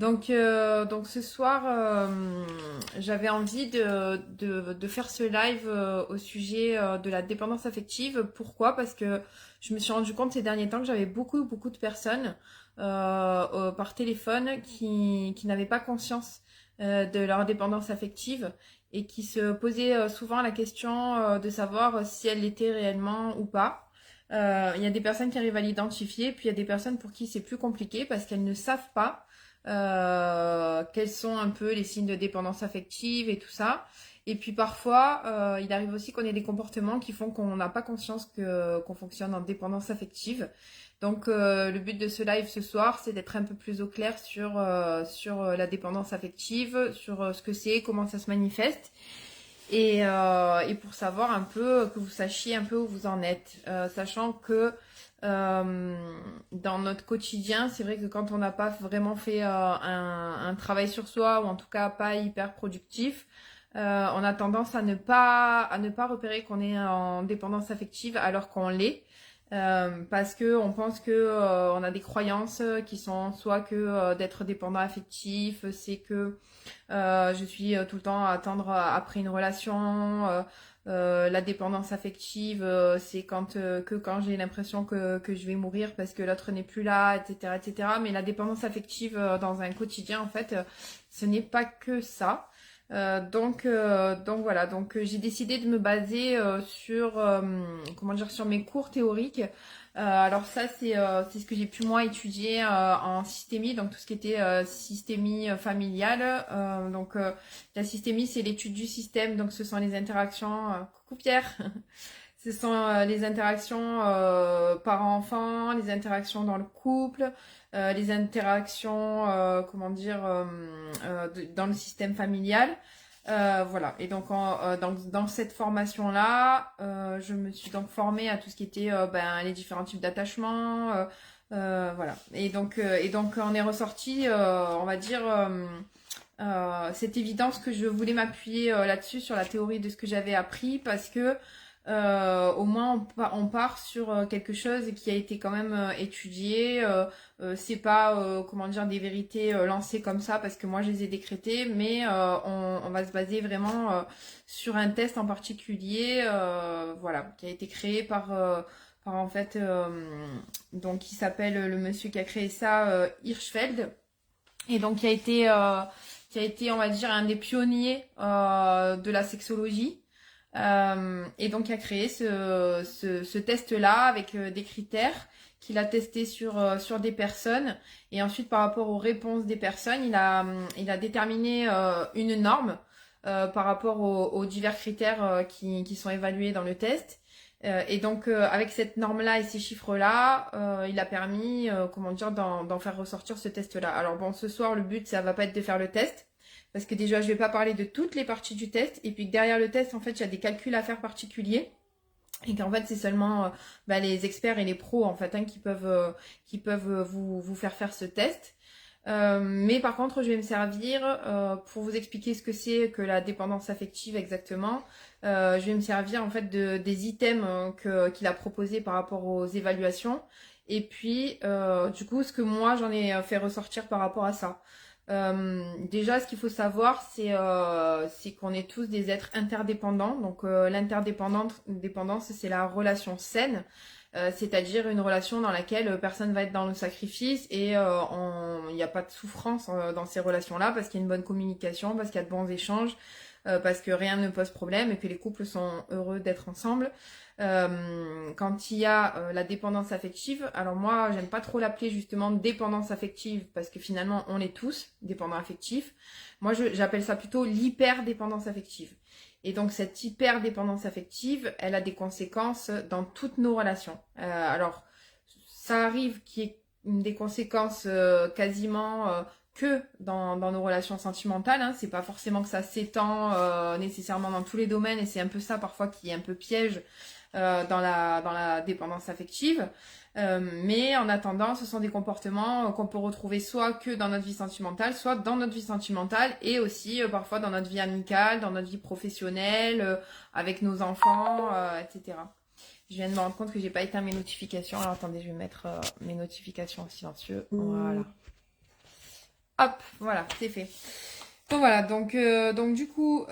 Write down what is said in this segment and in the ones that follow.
Donc ce soir, j'avais envie de faire ce live au sujet de la dépendance affective. Pourquoi? Parce que je me suis rendu compte ces derniers temps que j'avais beaucoup de personnes par téléphone qui n'avaient pas conscience de leur dépendance affective et qui se posaient souvent la question de savoir si elle l'était réellement ou pas. Il y a des personnes qui arrivent à l'identifier, puis il y a des personnes pour qui c'est plus compliqué parce qu'elles ne savent pas quels sont un peu les signes de dépendance affective et tout ça. Et puis parfois, il arrive aussi qu'on ait des comportements qui font qu'on n'a pas conscience qu'on fonctionne en dépendance affective. Donc le but de ce live ce soir, c'est d'être un peu plus au clair sur la dépendance affective, sur ce que c'est, comment ça se manifeste. Et pour savoir un peu, que vous sachiez un peu où vous en êtes, sachant que euh, dans notre quotidien, c'est vrai que quand on n'a pas vraiment fait un travail sur soi, ou en tout cas pas hyper productif, on a tendance à ne pas repérer qu'on est en dépendance affective alors qu'on l'est. Parce que on pense que on a des croyances qui sont soit que d'être dépendant affectif, c'est que je suis tout le temps à attendre après une relation. La dépendance affective, c'est quand j'ai l'impression que je vais mourir parce que l'autre n'est plus là, etc., etc. Mais la dépendance affective dans un quotidien, en fait, ce n'est pas que ça. Donc voilà, j'ai décidé de me baser sur comment dire sur mes cours théoriques. Alors ça c'est ce que j'ai pu moi étudier en systémie, donc tout ce qui était systémie familiale. La systémie c'est l'étude du système, donc ce sont les interactions. Coucou Pierre. Ce sont les interactions parents-enfants, les interactions dans le couple, les interactions, dans le système familial. Voilà. Et donc, dans cette formation-là, je me suis donc formée à tout ce qui était les différents types d'attachements. Voilà. Et donc, on est ressorti, on va dire, cette évidence que je voulais m'appuyer là-dessus, sur la théorie de ce que j'avais appris, parce que au moins on part sur quelque chose qui a été quand même étudié. C'est pas comment dire des vérités lancées comme ça parce que moi je les ai décrétées, mais on va se baser vraiment sur un test en particulier, voilà, qui a été créé par en fait donc qui s'appelle le monsieur qui a créé ça Hirschfeld, et donc qui a été on va dire un des pionniers de la sexologie. Et donc il a créé ce test-là avec des critères qu'il a testé sur des personnes. Et ensuite, par rapport aux réponses des personnes, il a déterminé une norme par rapport aux divers critères qui sont évalués dans le test. Et donc, avec cette norme-là et ces chiffres-là, il a permis, comment dire, d'en faire ressortir ce test-là. Alors bon, ce soir, le but, ça va pas être de faire le test, parce que déjà, je vais pas parler de toutes les parties du test, et puis que derrière le test, en fait, il y a des calculs à faire particuliers, et qu'en fait, c'est seulement les experts et les pros, en fait, hein, qui peuvent vous faire ce test. Mais par contre, je vais me servir pour vous expliquer ce que c'est que la dépendance affective exactement. Je vais me servir en fait des items qu'il a proposés par rapport aux évaluations. Et puis, du coup, ce que moi j'en ai fait ressortir par rapport à ça. Déjà, ce qu'il faut savoir, c'est qu'on est tous des êtres interdépendants. Donc, l'interdépendance, c'est la relation saine, c'est-à-dire une relation dans laquelle personne va être dans le sacrifice et il n'y a pas de souffrance dans ces relations-là parce qu'il y a une bonne communication, parce qu'il y a de bons échanges, parce que rien ne pose problème et que les couples sont heureux d'être ensemble. Quand il y a la dépendance affective, alors moi j'aime pas trop l'appeler justement dépendance affective parce que finalement on est tous dépendants affectifs. Moi j'appelle ça plutôt l'hyperdépendance affective. Et donc cette hyperdépendance affective, elle a des conséquences dans toutes nos relations. Alors ça arrive qu'il y ait des conséquences quasiment que dans nos relations sentimentales, hein. C'est pas forcément que ça s'étend nécessairement dans tous les domaines, et c'est un peu ça parfois qui est un peu piège dans la dépendance affective. Mais en attendant, ce sont des comportements qu'on peut retrouver soit que dans notre vie sentimentale, soit dans notre vie sentimentale, et aussi parfois dans notre vie amicale, dans notre vie professionnelle, avec nos enfants, etc. Je viens de me rendre compte que j'ai pas éteint mes notifications. Alors attendez, je vais mettre mes notifications en silencieux. Voilà. Hop, voilà, c'est fait. Donc voilà, donc du coup,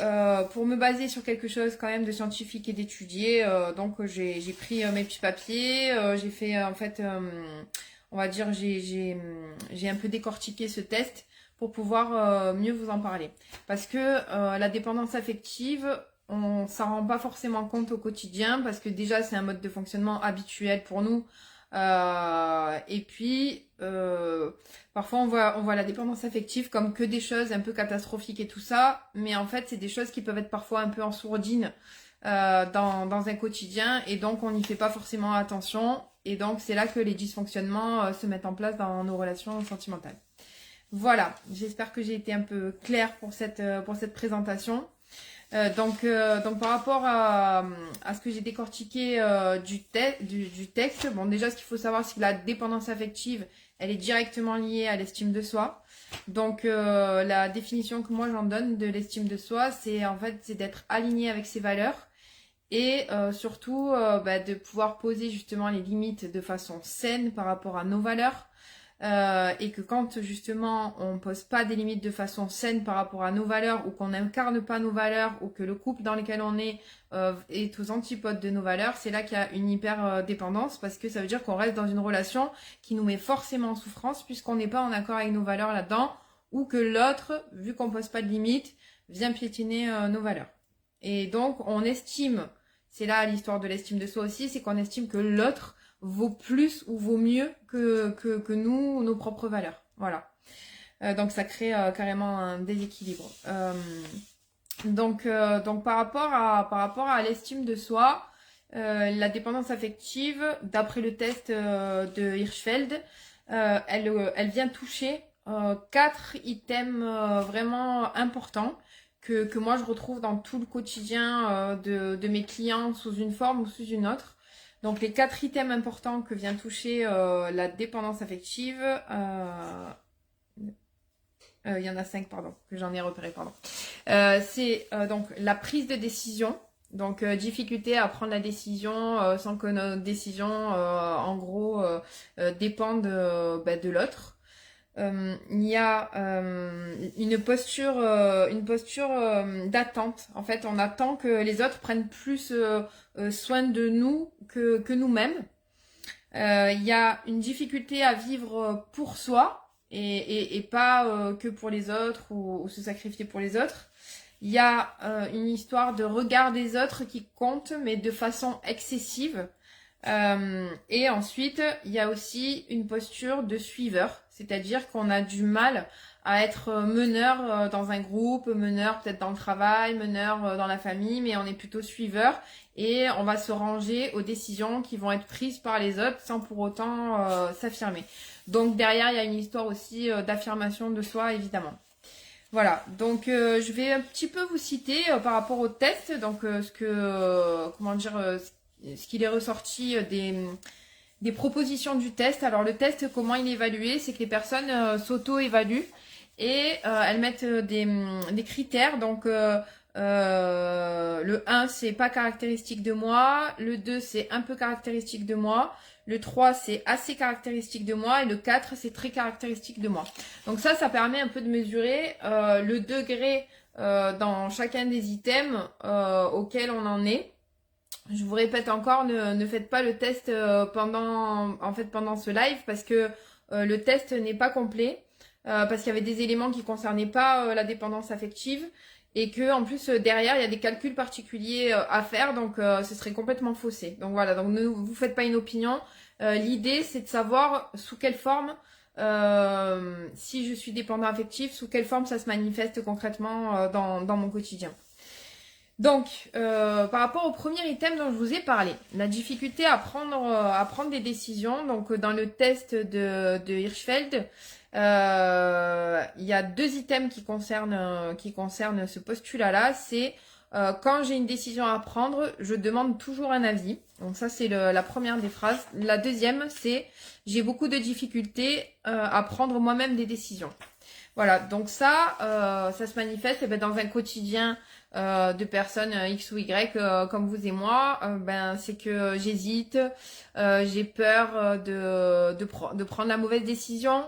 pour me baser sur quelque chose quand même de scientifique et d'étudier, donc j'ai pris mes petits papiers, j'ai fait en fait, on va dire, j'ai un peu décortiqué ce test pour pouvoir mieux vous en parler. Parce que la dépendance affective, on s'en rend pas forcément compte au quotidien, parce que déjà c'est un mode de fonctionnement habituel pour nous. Et puis, parfois on voit la dépendance affective comme que des choses un peu catastrophiques et tout ça, mais en fait c'est des choses qui peuvent être parfois un peu en sourdine dans un quotidien, et donc on n'y fait pas forcément attention, et donc c'est là que les dysfonctionnements se mettent en place dans nos relations sentimentales. Voilà, j'espère que j'ai été un peu claire pour cette présentation. Donc par rapport à ce que j'ai décortiqué du texte, bon déjà ce qu'il faut savoir c'est que la dépendance affective, elle est directement liée à l'estime de soi. Donc la définition que moi j'en donne de l'estime de soi, c'est en fait c'est d'être aligné avec ses valeurs et surtout de pouvoir poser justement les limites de façon saine par rapport à nos valeurs. Et que quand justement on pose pas des limites de façon saine par rapport à nos valeurs, ou qu'on n'incarne pas nos valeurs, ou que le couple dans lequel on est aux antipodes de nos valeurs, c'est là qu'il y a une hyper dépendance, parce que ça veut dire qu'on reste dans une relation qui nous met forcément en souffrance puisqu'on n'est pas en accord avec nos valeurs là-dedans, ou que l'autre, vu qu'on pose pas de limites, vient piétiner nos valeurs. Et donc on estime, c'est là l'histoire de l'estime de soi aussi, c'est qu'on estime que l'autre vaut plus ou vaut mieux que nous, nos propres valeurs. Voilà. Donc ça crée carrément un déséquilibre. Donc par rapport à l'estime de soi, la dépendance affective, d'après le test de Hirschfeld, elle vient toucher 4 items vraiment importants que moi je retrouve dans tout le quotidien de mes clients sous une forme ou sous une autre. Donc les 4 items importants que vient toucher la dépendance affective, il y en a 5 pardon, que j'en ai repéré, pardon. C'est donc la prise de décision, donc difficulté à prendre la décision sans que notre décision en gros dépende de l'autre. Il y a une posture d'attente. En fait, on attend que les autres prennent plus soin de nous que nous-mêmes. Il y a une difficulté à vivre pour soi et pas que pour les autres, ou se sacrifier pour les autres. Il y a une histoire de regard des autres qui compte, mais de façon excessive. Et ensuite, il y a aussi une posture de suiveur, c'est-à-dire qu'on a du mal à être meneur dans un groupe, meneur peut-être dans le travail, meneur dans la famille, mais on est plutôt suiveur, et on va se ranger aux décisions qui vont être prises par les autres sans pour autant s'affirmer. Donc derrière, il y a une histoire aussi d'affirmation de soi, évidemment. Voilà, donc je vais un petit peu vous citer par rapport au test, donc ce qu'il est ressorti des propositions du test. Alors le test, comment il est évalué, c'est que les personnes s'auto-évaluent, et elles mettent des critères. Donc le 1 c'est pas caractéristique de moi, le 2 c'est un peu caractéristique de moi, le 3 c'est assez caractéristique de moi, et le 4 c'est très caractéristique de moi. Donc ça permet un peu de mesurer le degré dans chacun des items auquel on en est. Je vous répète encore, ne faites pas le test pendant ce live, parce que le test n'est pas complet, parce qu'il y avait des éléments qui concernaient pas la dépendance affective, et que en plus derrière il y a des calculs particuliers à faire, donc ce serait complètement faussé. Donc voilà, donc ne vous faites pas une opinion. L'idée c'est de savoir sous quelle forme, si je suis dépendant affectif, sous quelle forme ça se manifeste concrètement dans mon quotidien. Donc, par rapport au premier item dont je vous ai parlé, la difficulté à prendre des décisions, donc dans le test de Hirschfeld, il y a 2 items qui concernent ce postulat-là. C'est quand j'ai une décision à prendre, je demande toujours un avis. Donc ça, c'est la première des phrases. La deuxième, c'est j'ai beaucoup de difficultés à prendre moi-même des décisions. Voilà, donc ça se manifeste dans un quotidien de personnes X ou Y comme vous et moi. C'est que j'hésite, j'ai peur de prendre la mauvaise décision,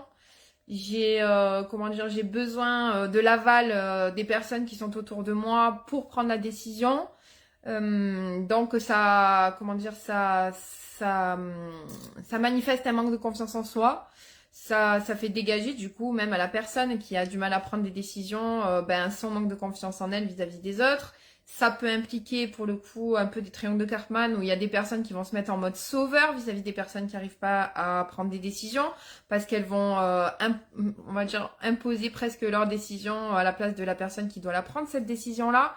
comment dire, j'ai besoin de l'aval des personnes qui sont autour de moi pour prendre la décision. Donc ça, comment dire, ça manifeste un manque de confiance en soi. Ça fait dégager du coup même à la personne qui a du mal à prendre des décisions, son manque de confiance en elle vis-à-vis des autres. Ça peut impliquer pour le coup un peu des triangles de Cartman où il y a des personnes qui vont se mettre en mode sauveur vis-à-vis des personnes qui n'arrivent pas à prendre des décisions parce qu'elles vont, on va dire, imposer presque leur décision à la place de la personne qui doit la prendre, cette décision-là.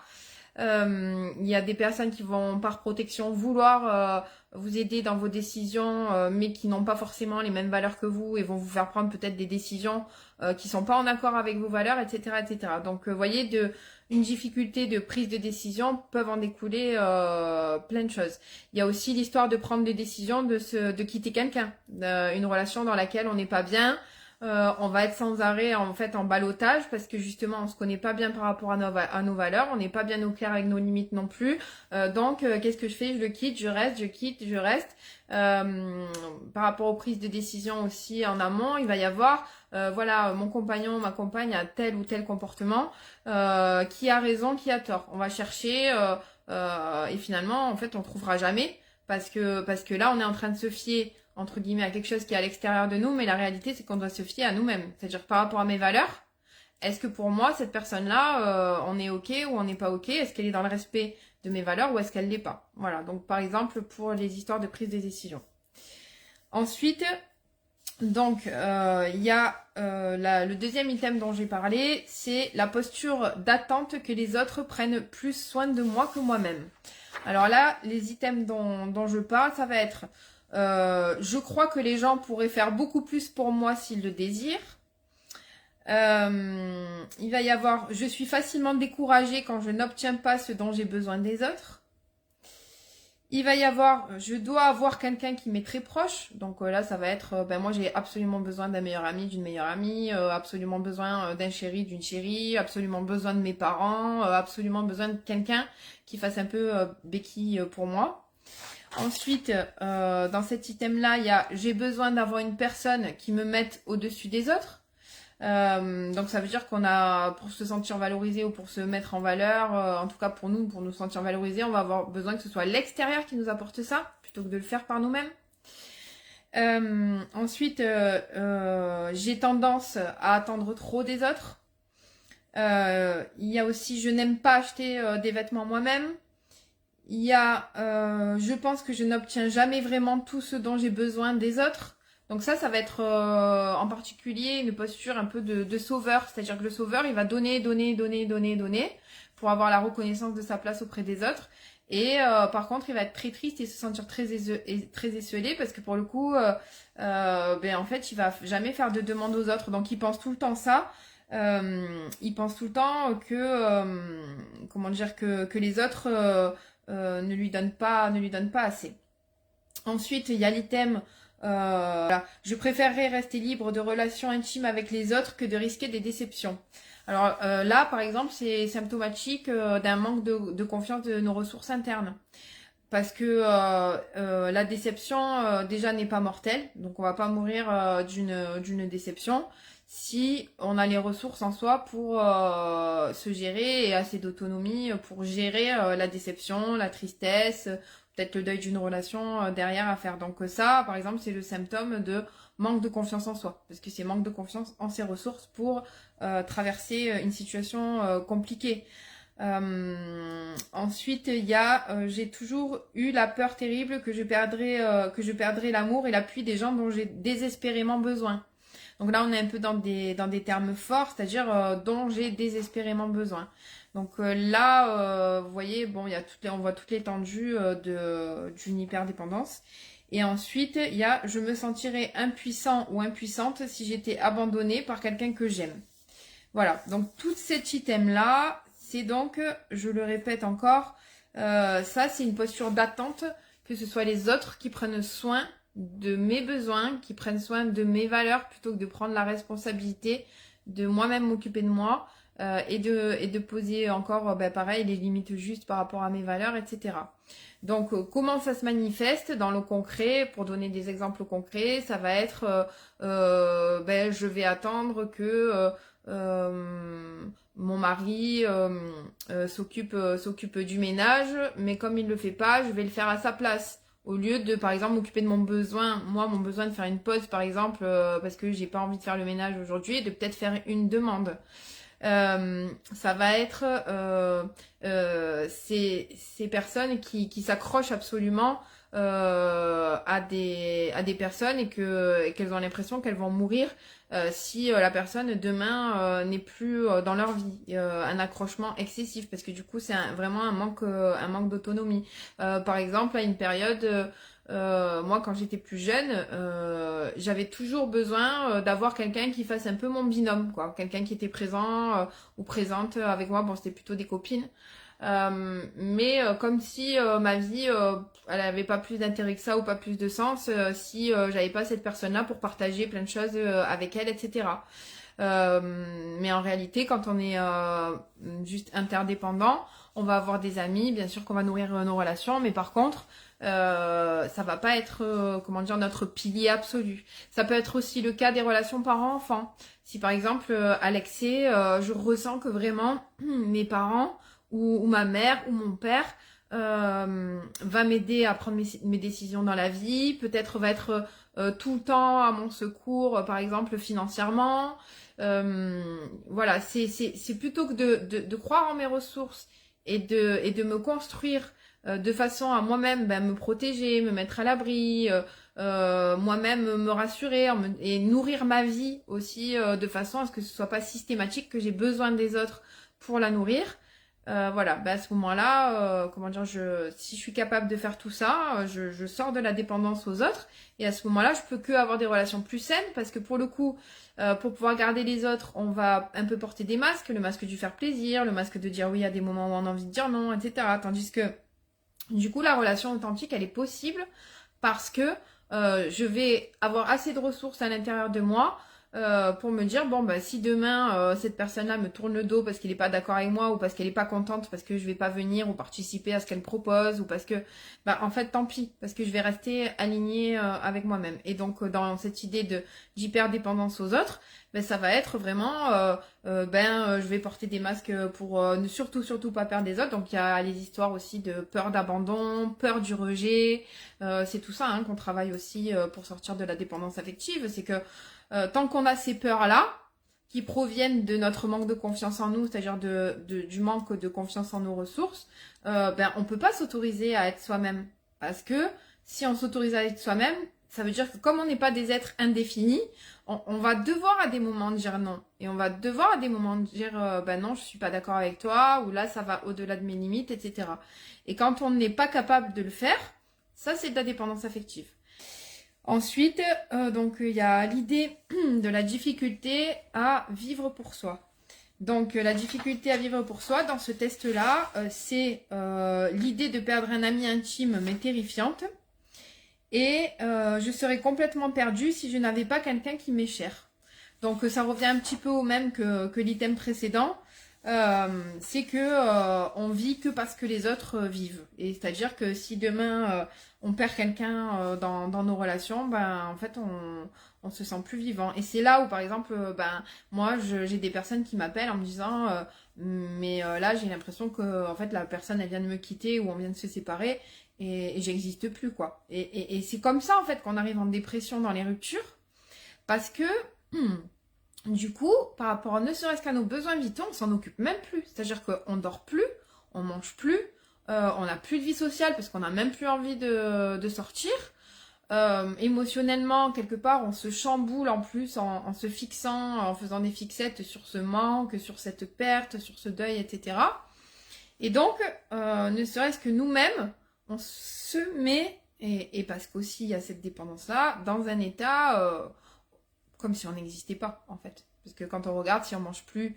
Il y a des personnes qui vont par protection vouloir vous aider dans vos décisions mais qui n'ont pas forcément les mêmes valeurs que vous et vont vous faire prendre peut-être des décisions qui sont pas en accord avec vos valeurs, etc. etc. Donc vous voyez, une difficulté de prise de décision peuvent en découler plein de choses. Il y a aussi l'histoire de prendre des décisions de quitter quelqu'un, une relation dans laquelle on n'est pas bien. On va être sans arrêt en fait en ballottage parce que justement on se connaît pas bien par rapport à nos valeurs, on n'est pas bien au clair avec nos limites non plus. Donc qu'est-ce que je fais? Je le quitte, je reste, je quitte, je reste. Par rapport aux prises de décision aussi en amont, il va y avoir voilà, mon compagnon, ma compagne a tel ou tel comportement, qui a raison, qui a tort. On va chercher et finalement en fait on trouvera jamais parce que là on est en train de se fier entre guillemets à quelque chose qui est à l'extérieur de nous, mais la réalité c'est qu'on doit se fier à nous-mêmes. C'est-à-dire par rapport à mes valeurs, est-ce que pour moi cette personne-là, on est ok ou on n'est pas ok? Est-ce qu'elle est dans le respect de mes valeurs ou est-ce qu'elle l'est pas? Voilà, donc par exemple pour les histoires de prise de décision. Ensuite, donc il y a le deuxième item dont j'ai parlé, c'est la posture d'attente que les autres prennent plus soin de moi que moi-même. Alors là, les items dont je parle, ça va être je crois que les gens pourraient faire beaucoup plus pour moi s'ils le désirent. Il va y avoir je suis facilement découragée quand je n'obtiens pas ce dont j'ai besoin des autres. Il va y avoir je dois avoir quelqu'un qui m'est très proche. Donc là, ça va être moi j'ai absolument besoin d'un meilleur ami, d'une meilleure amie, absolument besoin d'un chéri, d'une chérie, absolument besoin de mes parents, absolument besoin de quelqu'un qui fasse un peu béquille pour moi. Ensuite, dans cet item-là, il y a j'ai besoin d'avoir une personne qui me mette au-dessus des autres. Donc ça veut dire qu'on a, pour se sentir valorisé ou pour se mettre en valeur, en tout cas pour nous sentir valorisés, on va avoir besoin que ce soit l'extérieur qui nous apporte ça, plutôt que de le faire par nous-mêmes. Ensuite, j'ai tendance à attendre trop des autres. Il y a aussi je n'aime pas acheter des vêtements moi-même. Il y a je pense que je n'obtiens jamais vraiment tout ce dont j'ai besoin des autres. Donc ça va être en particulier une posture un peu de sauveur. C'est-à-dire que le sauveur, il va donner pour avoir la reconnaissance de sa place auprès des autres. Et par contre, il va être très triste et se sentir très esseulé parce que pour le coup, en fait, il va jamais faire de demande aux autres. Donc il pense tout le temps ça. Il pense tout le temps que les autres ne lui donnent pas assez. Ensuite, il y a l'item voilà. Je préférerais rester libre de relations intimes avec les autres que de risquer des déceptions. Alors là, par exemple, c'est symptomatique d'un manque de confiance de nos ressources internes. Parce que la déception, déjà, n'est pas mortelle. Donc, on va pas mourir d'une déception si on a les ressources en soi pour se gérer et assez d'autonomie pour gérer la déception, la tristesse, peut-être le deuil d'une relation derrière à faire. Donc ça, par exemple, c'est le symptôme de manque de confiance en soi. Parce que c'est manque de confiance en ses ressources pour traverser une situation compliquée. Ensuite, il y a j'ai toujours eu la peur terrible que je perdrais l'amour et l'appui des gens dont j'ai désespérément besoin. Donc là, on est un peu dans des termes forts, c'est-à-dire dont j'ai désespérément besoin. Donc là, vous voyez, bon, on voit toute l'étendue d'une hyperdépendance. Et ensuite, il y a je me sentirais impuissant ou impuissante si j'étais abandonnée par quelqu'un que j'aime. Voilà, donc tout cet item-là, c'est donc, je le répète encore, ça c'est une posture d'attente, que ce soit les autres qui prennent soin de mes besoins, qui prennent soin de mes valeurs, plutôt que de prendre la responsabilité de moi-même m'occuper de moi. et de poser encore, pareil, les limites justes par rapport à mes valeurs, etc. Donc, comment ça se manifeste dans le concret? Pour donner des exemples concrets, ça va être, je vais attendre que mon mari s'occupe du ménage, mais comme il le fait pas, je vais le faire à sa place. Au lieu de, par exemple, m'occuper de mon besoin, moi, mon besoin de faire une pause, par exemple, parce que j'ai pas envie de faire le ménage aujourd'hui, et de peut-être faire une demande. Ça va être ces personnes qui s'accrochent absolument à des personnes et qu'elles ont l'impression qu'elles vont mourir si la personne demain n'est plus dans leur vie. Un accrochement excessif parce que du coup c'est vraiment un manque d'autonomie. Par exemple, à une période, moi quand j'étais plus jeune, j'avais toujours besoin d'avoir quelqu'un qui fasse un peu mon binôme, quoi. Quelqu'un qui était présent ou présente avec moi. Bon, c'était plutôt des copines. Mais comme si ma vie, elle avait pas plus d'intérêt que ça ou pas plus de sens si j'avais pas cette personne-là pour partager plein de choses avec elle, etc. Mais en réalité, quand on est juste interdépendant, on va avoir des amis, bien sûr qu'on va nourrir nos relations, mais par contre, ça va pas être, comment dire, notre pilier absolu. Ça peut être aussi le cas des relations parents-enfants. Si par exemple, à l'excès, je ressens que vraiment mes parents ou ma mère ou mon père va m'aider à prendre mes décisions dans la vie, peut-être va être tout le temps à mon secours, par exemple financièrement. Voilà, c'est plutôt que de croire en mes ressources et de me construire de façon à moi-même me protéger, me mettre à l'abri, moi-même me rassurer et nourrir ma vie aussi de façon à ce que ce soit pas systématique que j'ai besoin des autres pour la nourrir. Voilà, à ce moment-là, comment dire, si je suis capable de faire tout ça, je sors de la dépendance aux autres et à ce moment-là, je peux que avoir des relations plus saines parce que pour le coup, pour pouvoir garder les autres, on va un peu porter des masques, le masque du faire plaisir, le masque de dire oui à des moments où on a envie de dire non, etc. Tandis que du coup, la relation authentique, elle est possible parce que je vais avoir assez de ressources à l'intérieur de moi pour me dire, bon, si demain, cette personne-là me tourne le dos parce qu'elle n'est pas d'accord avec moi ou parce qu'elle n'est pas contente parce que je vais pas venir ou participer à ce qu'elle propose ou parce que, en fait, tant pis, parce que je vais rester alignée avec moi-même. Et donc, dans cette idée d'hyper-dépendance aux autres, ça va être vraiment, je vais porter des masques pour ne surtout pas perdre les autres. Donc, il y a les histoires aussi de peur d'abandon, peur du rejet. C'est tout ça qu'on travaille aussi pour sortir de la dépendance affective. C'est que tant qu'on a ces peurs-là, qui proviennent de notre manque de confiance en nous, c'est-à-dire du manque de confiance en nos ressources, on peut pas s'autoriser à être soi-même. Parce que si on s'autorise à être soi-même, ça veut dire que comme on n'est pas des êtres indéfinis, on va devoir à des moments dire non. Et on va devoir à des moments dire non, je suis pas d'accord avec toi, ou là ça va au-delà de mes limites, etc. Et quand on n'est pas capable de le faire, ça c'est de la dépendance affective. Ensuite, donc il y a l'idée de la difficulté à vivre pour soi. Donc la difficulté à vivre pour soi, dans ce test-là, c'est l'idée de perdre un ami intime mais terrifiante. Et je serais complètement perdue si je n'avais pas quelqu'un qui m'est cher. Donc ça revient un petit peu au même que l'item précédent. C'est que on vit que parce que les autres vivent. Et c'est-à-dire que si demain on perd quelqu'un dans nos relations, en fait on se sent plus vivant. Et c'est là où par exemple, moi j'ai des personnes qui m'appellent en me disant mais là j'ai l'impression que en fait la personne elle vient de me quitter ou on vient de se séparer et j'existe plus quoi. Et c'est comme ça en fait qu'on arrive en dépression dans les ruptures parce que du coup, par rapport ne serait-ce qu'à nos besoins vitaux, on s'en occupe même plus. C'est-à-dire qu'on dort plus, on mange plus, on n'a plus de vie sociale parce qu'on n'a même plus envie de sortir. Émotionnellement, quelque part, on se chamboule en plus en se fixant, en faisant des fixettes sur ce manque, sur cette perte, sur ce deuil, etc. Et donc, ne serait-ce que nous-mêmes, on se met, et parce qu'aussi il y a cette dépendance-là, dans un état comme si on n'existait pas en fait. Parce que quand on regarde, si on mange plus,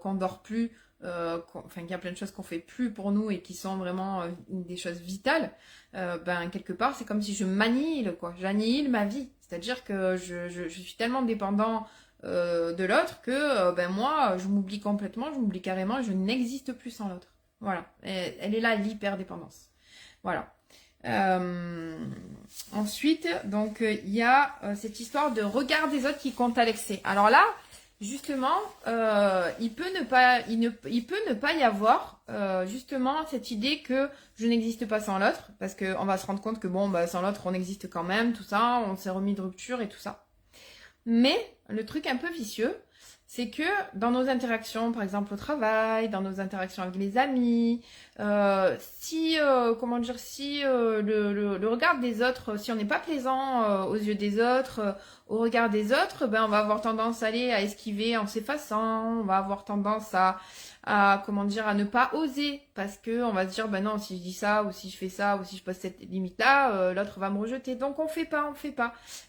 qu'on dort plus, qu'il y a plein de choses qu'on fait plus pour nous et qui sont vraiment des choses vitales, quelque part c'est comme si je m'annihile quoi. J'annihile ma vie. C'est-à-dire que je suis tellement dépendant de l'autre que ben moi, je m'oublie complètement, je m'oublie carrément, je n'existe plus sans l'autre. Voilà, elle est là l'hyperdépendance. Voilà. Ensuite, donc il y a cette histoire de regard des autres qui compte à l'excès. Alors là, justement, il peut ne pas y avoir justement cette idée que je n'existe pas sans l'autre, parce qu'on va se rendre compte que bon, bah, sans l'autre, on existe quand même, tout ça, on s'est remis de rupture et tout ça. Mais le truc un peu vicieux, c'est que dans nos interactions, par exemple au travail, dans nos interactions avec les amis, si le regard des autres, si on n'est pas plaisant aux yeux des autres, au regard des autres, ben on va avoir tendance à aller à esquiver en s'effaçant, on va avoir tendance à ne pas oser parce que on va se dire ben non, si je dis ça ou si je fais ça ou si je pose cette limite là, l'autre va me rejeter, donc on fait pas.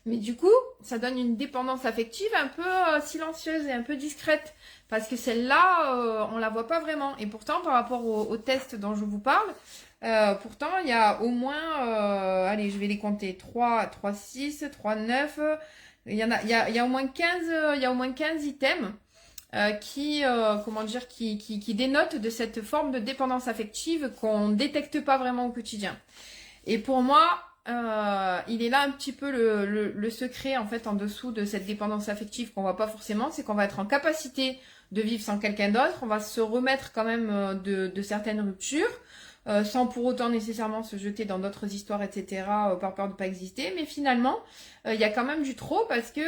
Mais du coup, ça donne une dépendance affective un peu silencieuse et un peu discrète parce que celle-là, on la voit pas vraiment. Et pourtant, par rapport au test dont je vous parle, pourtant il y a au moins, allez, je vais les compter, 3, 6, 3, 9. Il y a au moins 15, il y a au moins 15 items qui dénotent de cette forme de dépendance affective qu'on ne détecte pas vraiment au quotidien. Et pour moi, il est là un petit peu le secret en fait en dessous de cette dépendance affective qu'on voit pas forcément, c'est qu'on va être en capacité de vivre sans quelqu'un d'autre, on va se remettre quand même de certaines ruptures, sans pour autant nécessairement se jeter dans d'autres histoires, etc., par peur de ne pas exister. Mais finalement, il y a quand même du trop parce que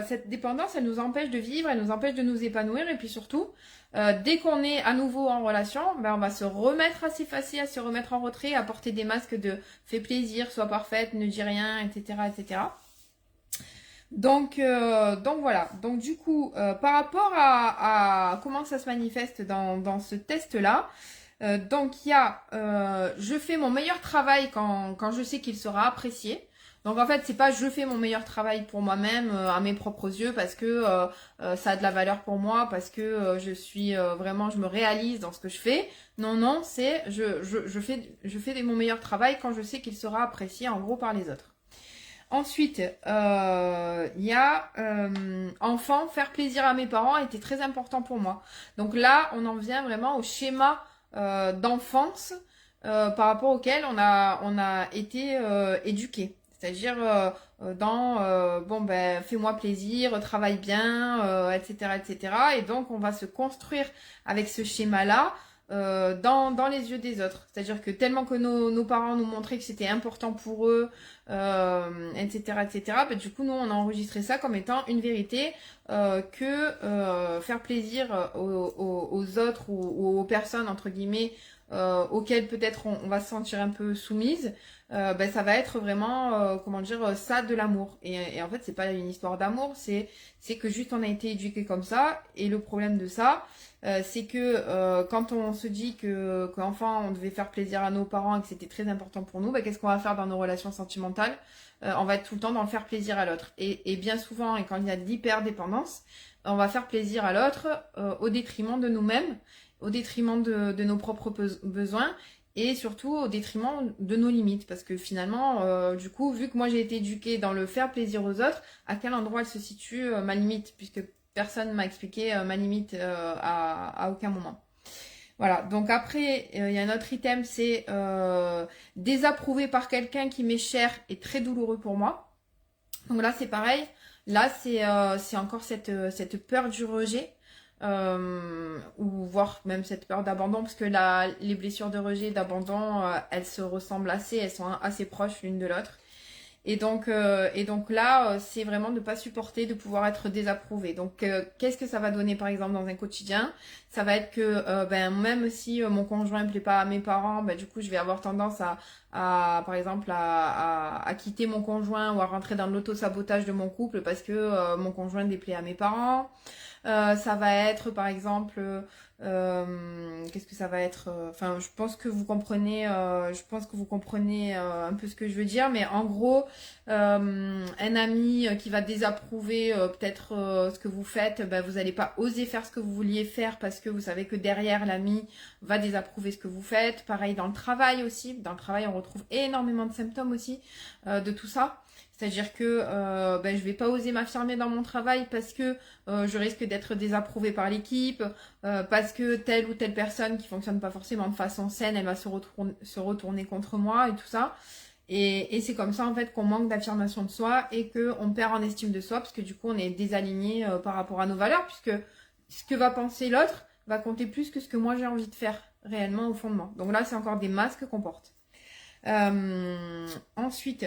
cette dépendance, elle nous empêche de vivre, elle nous empêche de nous épanouir. Et puis surtout, dès qu'on est à nouveau en relation, ben, on va se remettre à s'effacer, à se remettre en retrait, à porter des masques de fais plaisir, sois parfaite, ne dis rien, etc., etc. Donc voilà. Donc du coup, par rapport à comment ça se manifeste dans ce test-là, donc il y a je fais mon meilleur travail quand je sais qu'il sera apprécié. Donc en fait, c'est pas je fais mon meilleur travail pour moi-même à mes propres yeux parce que ça a de la valeur pour moi, parce que je suis vraiment, je me réalise dans ce que je fais. Non, c'est je fais mon meilleur travail quand je sais qu'il sera apprécié en gros par les autres. Ensuite, il y a enfant, faire plaisir à mes parents était très important pour moi. Donc là, on en vient vraiment au schéma d'enfance par rapport auquel on a été éduqué. C'est-à-dire bon ben fais-moi plaisir, travaille bien, etc., etc. Et donc on va se construire avec ce schéma-là dans les yeux des autres. C'est-à-dire que tellement que nos parents nous montraient que c'était important pour eux, etc., etc., ben, du coup, nous, on a enregistré ça comme étant une vérité que faire plaisir aux autres ou aux personnes, entre guillemets, auxquelles peut-être on va se sentir un peu soumise, ben, ça va être vraiment, ça de l'amour. Et en fait, c'est pas une histoire d'amour, c'est que juste on a été éduqué comme ça. Et le problème de ça, c'est que quand on se dit qu'enfant on devait faire plaisir à nos parents et que c'était très important pour nous, ben, qu'est-ce qu'on va faire dans nos relations sentimentales? On va être tout le temps dans le faire plaisir à l'autre. Et bien souvent, et quand il y a de l'hyperdépendance, on va faire plaisir à l'autre au détriment de nous-mêmes, au détriment de nos propres besoins et surtout au détriment de nos limites. Parce que finalement, du coup, vu que moi j'ai été éduquée dans le faire plaisir aux autres, à quel endroit elle se situe ma limite? Puisque personne m'a expliqué ma limite à aucun moment. Voilà, donc après, il y a un autre item, c'est désapprouvé par quelqu'un qui m'est cher et très douloureux pour moi. Donc là, c'est pareil. Là, c'est encore cette peur du rejet. Ou voire même cette peur d'abandon, parce que les blessures de rejet et d'abandon, elles se ressemblent assez, elles sont assez proches l'une de l'autre. Et donc là, c'est vraiment de ne pas supporter de pouvoir être désapprouvée. Donc, qu'est-ce que ça va donner, par exemple, dans un quotidien? Ça va être que, même si mon conjoint ne plaît pas à mes parents, du coup, je vais avoir tendance par exemple, à quitter mon conjoint ou à rentrer dans l'auto-sabotage de mon couple parce que mon conjoint déplaît à mes parents. Ça va être, par exemple, qu'est-ce que ça va être? Enfin, je pense que vous comprenez, un peu ce que je veux dire, mais en gros, un ami qui va désapprouver peut-être ce que vous faites, vous n'allez pas oser faire ce que vous vouliez faire parce que vous savez que derrière l'ami va désapprouver ce que vous faites. Pareil dans le travail aussi. Dans le travail, on retrouve énormément de symptômes aussi de tout ça. C'est-à-dire que je vais pas oser m'affirmer dans mon travail parce que je risque d'être désapprouvée par l'équipe, parce que telle ou telle personne qui fonctionne pas forcément de façon saine, elle va se retourner contre moi et tout ça. Et c'est comme ça en fait qu'on manque d'affirmation de soi et qu'on perd en estime de soi parce que du coup on est désaligné par rapport à nos valeurs, puisque ce que va penser l'autre va compter plus que ce que moi j'ai envie de faire réellement au fond de moi. Donc là c'est encore des masques qu'on porte. Ensuite,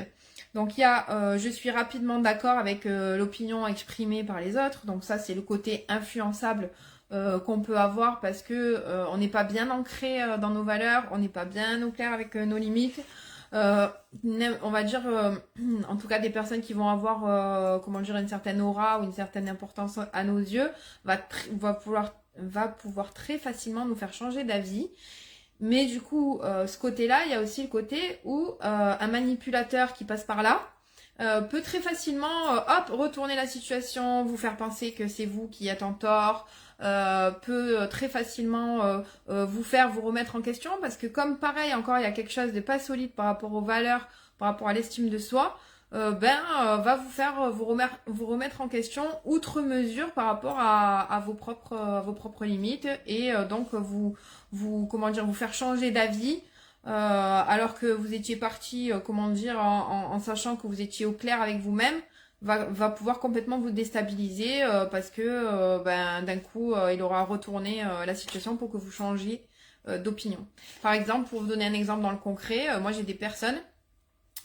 donc il y a je suis rapidement d'accord avec l'opinion exprimée par les autres. Donc ça c'est le côté influençable qu'on peut avoir parce que on n'est pas bien ancré dans nos valeurs, on n'est pas bien au clair avec nos limites. On va dire en tout cas des personnes qui vont avoir comment dire une certaine aura ou une certaine importance à nos yeux va pouvoir très facilement nous faire changer d'avis. Mais du coup, ce côté-là, il y a aussi le côté où un manipulateur qui passe par là peut très facilement retourner la situation, vous faire penser que c'est vous qui êtes en tort, peut très facilement vous faire vous remettre en question, parce que comme pareil, encore il y a quelque chose de pas solide par rapport aux valeurs, par rapport à l'estime de soi, va vous faire vous remettre en question outre mesure par rapport à vos propres limites, et donc comment dire, vous faire changer d'avis alors que vous étiez parti comment dire en sachant que vous étiez au clair avec vous-même, va pouvoir complètement vous déstabiliser parce que d'un coup il aura retourné la situation pour que vous changiez d'opinion. Par exemple, pour vous donner un exemple dans le concret, moi j'ai des personnes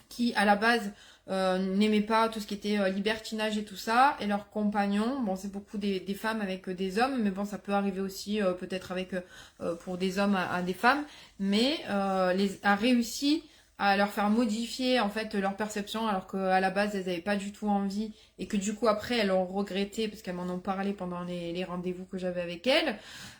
qui à la base n'aimaient pas tout ce qui était libertinage et tout ça, et leurs compagnons, bon c'est beaucoup des femmes avec des hommes, mais bon ça peut arriver aussi peut-être avec pour des hommes à des femmes, mais a réussi à leur faire modifier en fait leur perception, alors qu'à la base elles n'avaient pas du tout envie, et que du coup après elles ont regretté parce qu'elles m'en ont parlé pendant les rendez-vous que j'avais avec elles,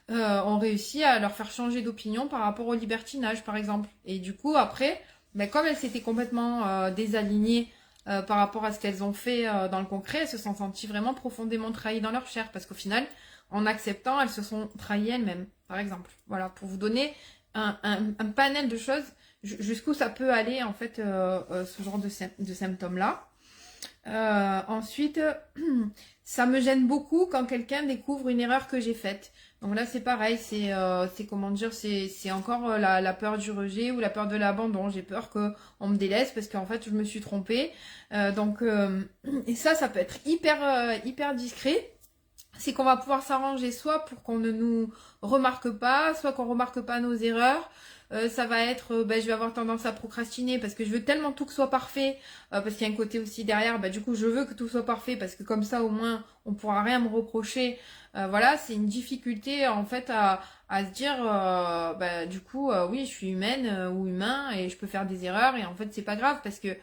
ont réussi à leur faire changer d'opinion par rapport au libertinage par exemple. Et du coup après, mais comme elles s'étaient complètement désalignées par rapport à ce qu'elles ont fait dans le concret, elles se sont senties vraiment profondément trahies dans leur chair, parce qu'au final, en acceptant, elles se sont trahies elles-mêmes, par exemple. Voilà, pour vous donner un panel de choses jusqu'où ça peut aller, en fait, ce genre de symptômes-là. Ensuite, ça me gêne beaucoup quand quelqu'un découvre une erreur que j'ai faite. Donc là, c'est pareil, c'est comment dire, c'est encore la peur du rejet ou la peur de l'abandon. J'ai peur qu'on me délaisse parce qu'en fait, je me suis trompée. Et ça peut être hyper discret. C'est qu'on va pouvoir s'arranger soit pour qu'on ne nous remarque pas, soit qu'on remarque pas nos erreurs. Ça va être, je vais avoir tendance à procrastiner parce que je veux tellement tout que soit parfait, parce qu'il y a un côté aussi derrière, du coup je veux que tout soit parfait parce que comme ça au moins on pourra rien me reprocher. Voilà, c'est une difficulté en fait à se dire, du coup oui je suis humaine ou humain et je peux faire des erreurs, et en fait c'est pas grave parce que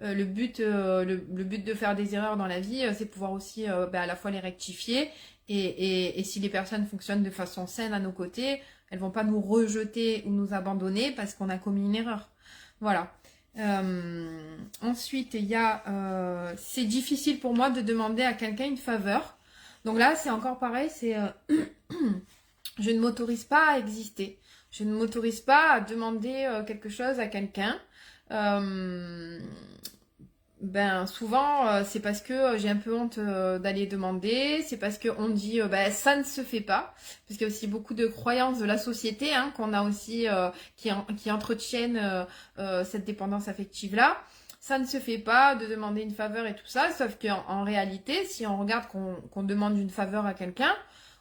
le but de faire des erreurs dans la vie, c'est pouvoir aussi à la fois les rectifier, et si les personnes fonctionnent de façon saine à nos côtés, elles vont pas nous rejeter ou nous abandonner parce qu'on a commis une erreur. Voilà. Ensuite, il y a c'est difficile pour moi de demander à quelqu'un une faveur. Donc là, c'est encore pareil, c'est je ne m'autorise pas à exister. Je ne m'autorise pas à demander quelque chose à quelqu'un. Souvent c'est parce que j'ai un peu honte d'aller demander, c'est parce qu'on dit ça ne se fait pas, parce qu'il y a aussi beaucoup de croyances de la société qu'on a aussi qui entretiennent cette dépendance affective là. Ça ne se fait pas de demander une faveur et tout ça, sauf qu'en réalité, si on regarde qu'on demande une faveur à quelqu'un,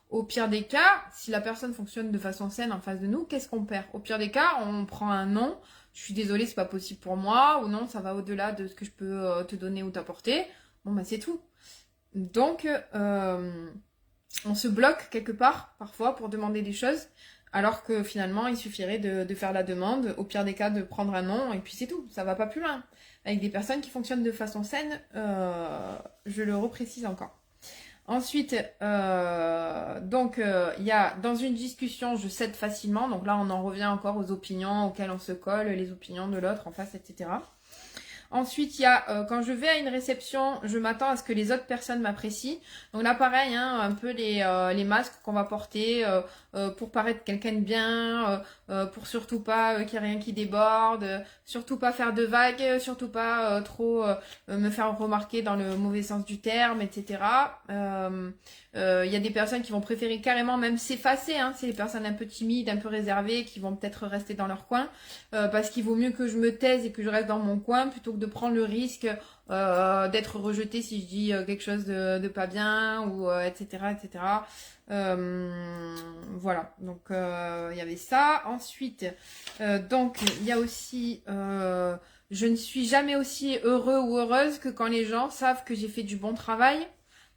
au pire des cas, si la personne fonctionne de façon saine en face de nous, qu'est-ce qu'on perd? Au pire des cas, on prend un non, je suis désolée, c'est pas possible pour moi, ou non, ça va au-delà de ce que je peux te donner ou t'apporter. Bon, c'est tout. Donc, on se bloque quelque part, parfois, pour demander des choses, alors que finalement, il suffirait de faire la demande, au pire des cas, de prendre un non, et puis c'est tout. Ça va pas plus loin. Avec des personnes qui fonctionnent de façon saine, je le reprécise encore. Ensuite, il y a dans une discussion, je cède facilement. Donc là, on en revient encore aux opinions auxquelles on se colle, les opinions de l'autre en face, etc. Ensuite, il y a quand je vais à une réception, je m'attends à ce que les autres personnes m'apprécient. Donc là, pareil, hein, un peu les masques qu'on va porter pour paraître quelqu'un de bien, pour surtout pas qu'il n'y ait rien qui déborde, surtout pas faire de vagues, surtout pas trop me faire remarquer dans le mauvais sens du terme, etc. Il y a des personnes qui vont préférer carrément même s'effacer, hein, c'est les personnes un peu timides, un peu réservées, qui vont peut-être rester dans leur coin, parce qu'il vaut mieux que je me taise et que je reste dans mon coin plutôt que de prendre le risque d'être rejetée si je dis quelque chose de pas bien, ou etc. etc. Voilà, donc il y avait ça. Ensuite, donc il y a aussi... je ne suis jamais aussi heureux ou heureuse que quand les gens savent que j'ai fait du bon travail.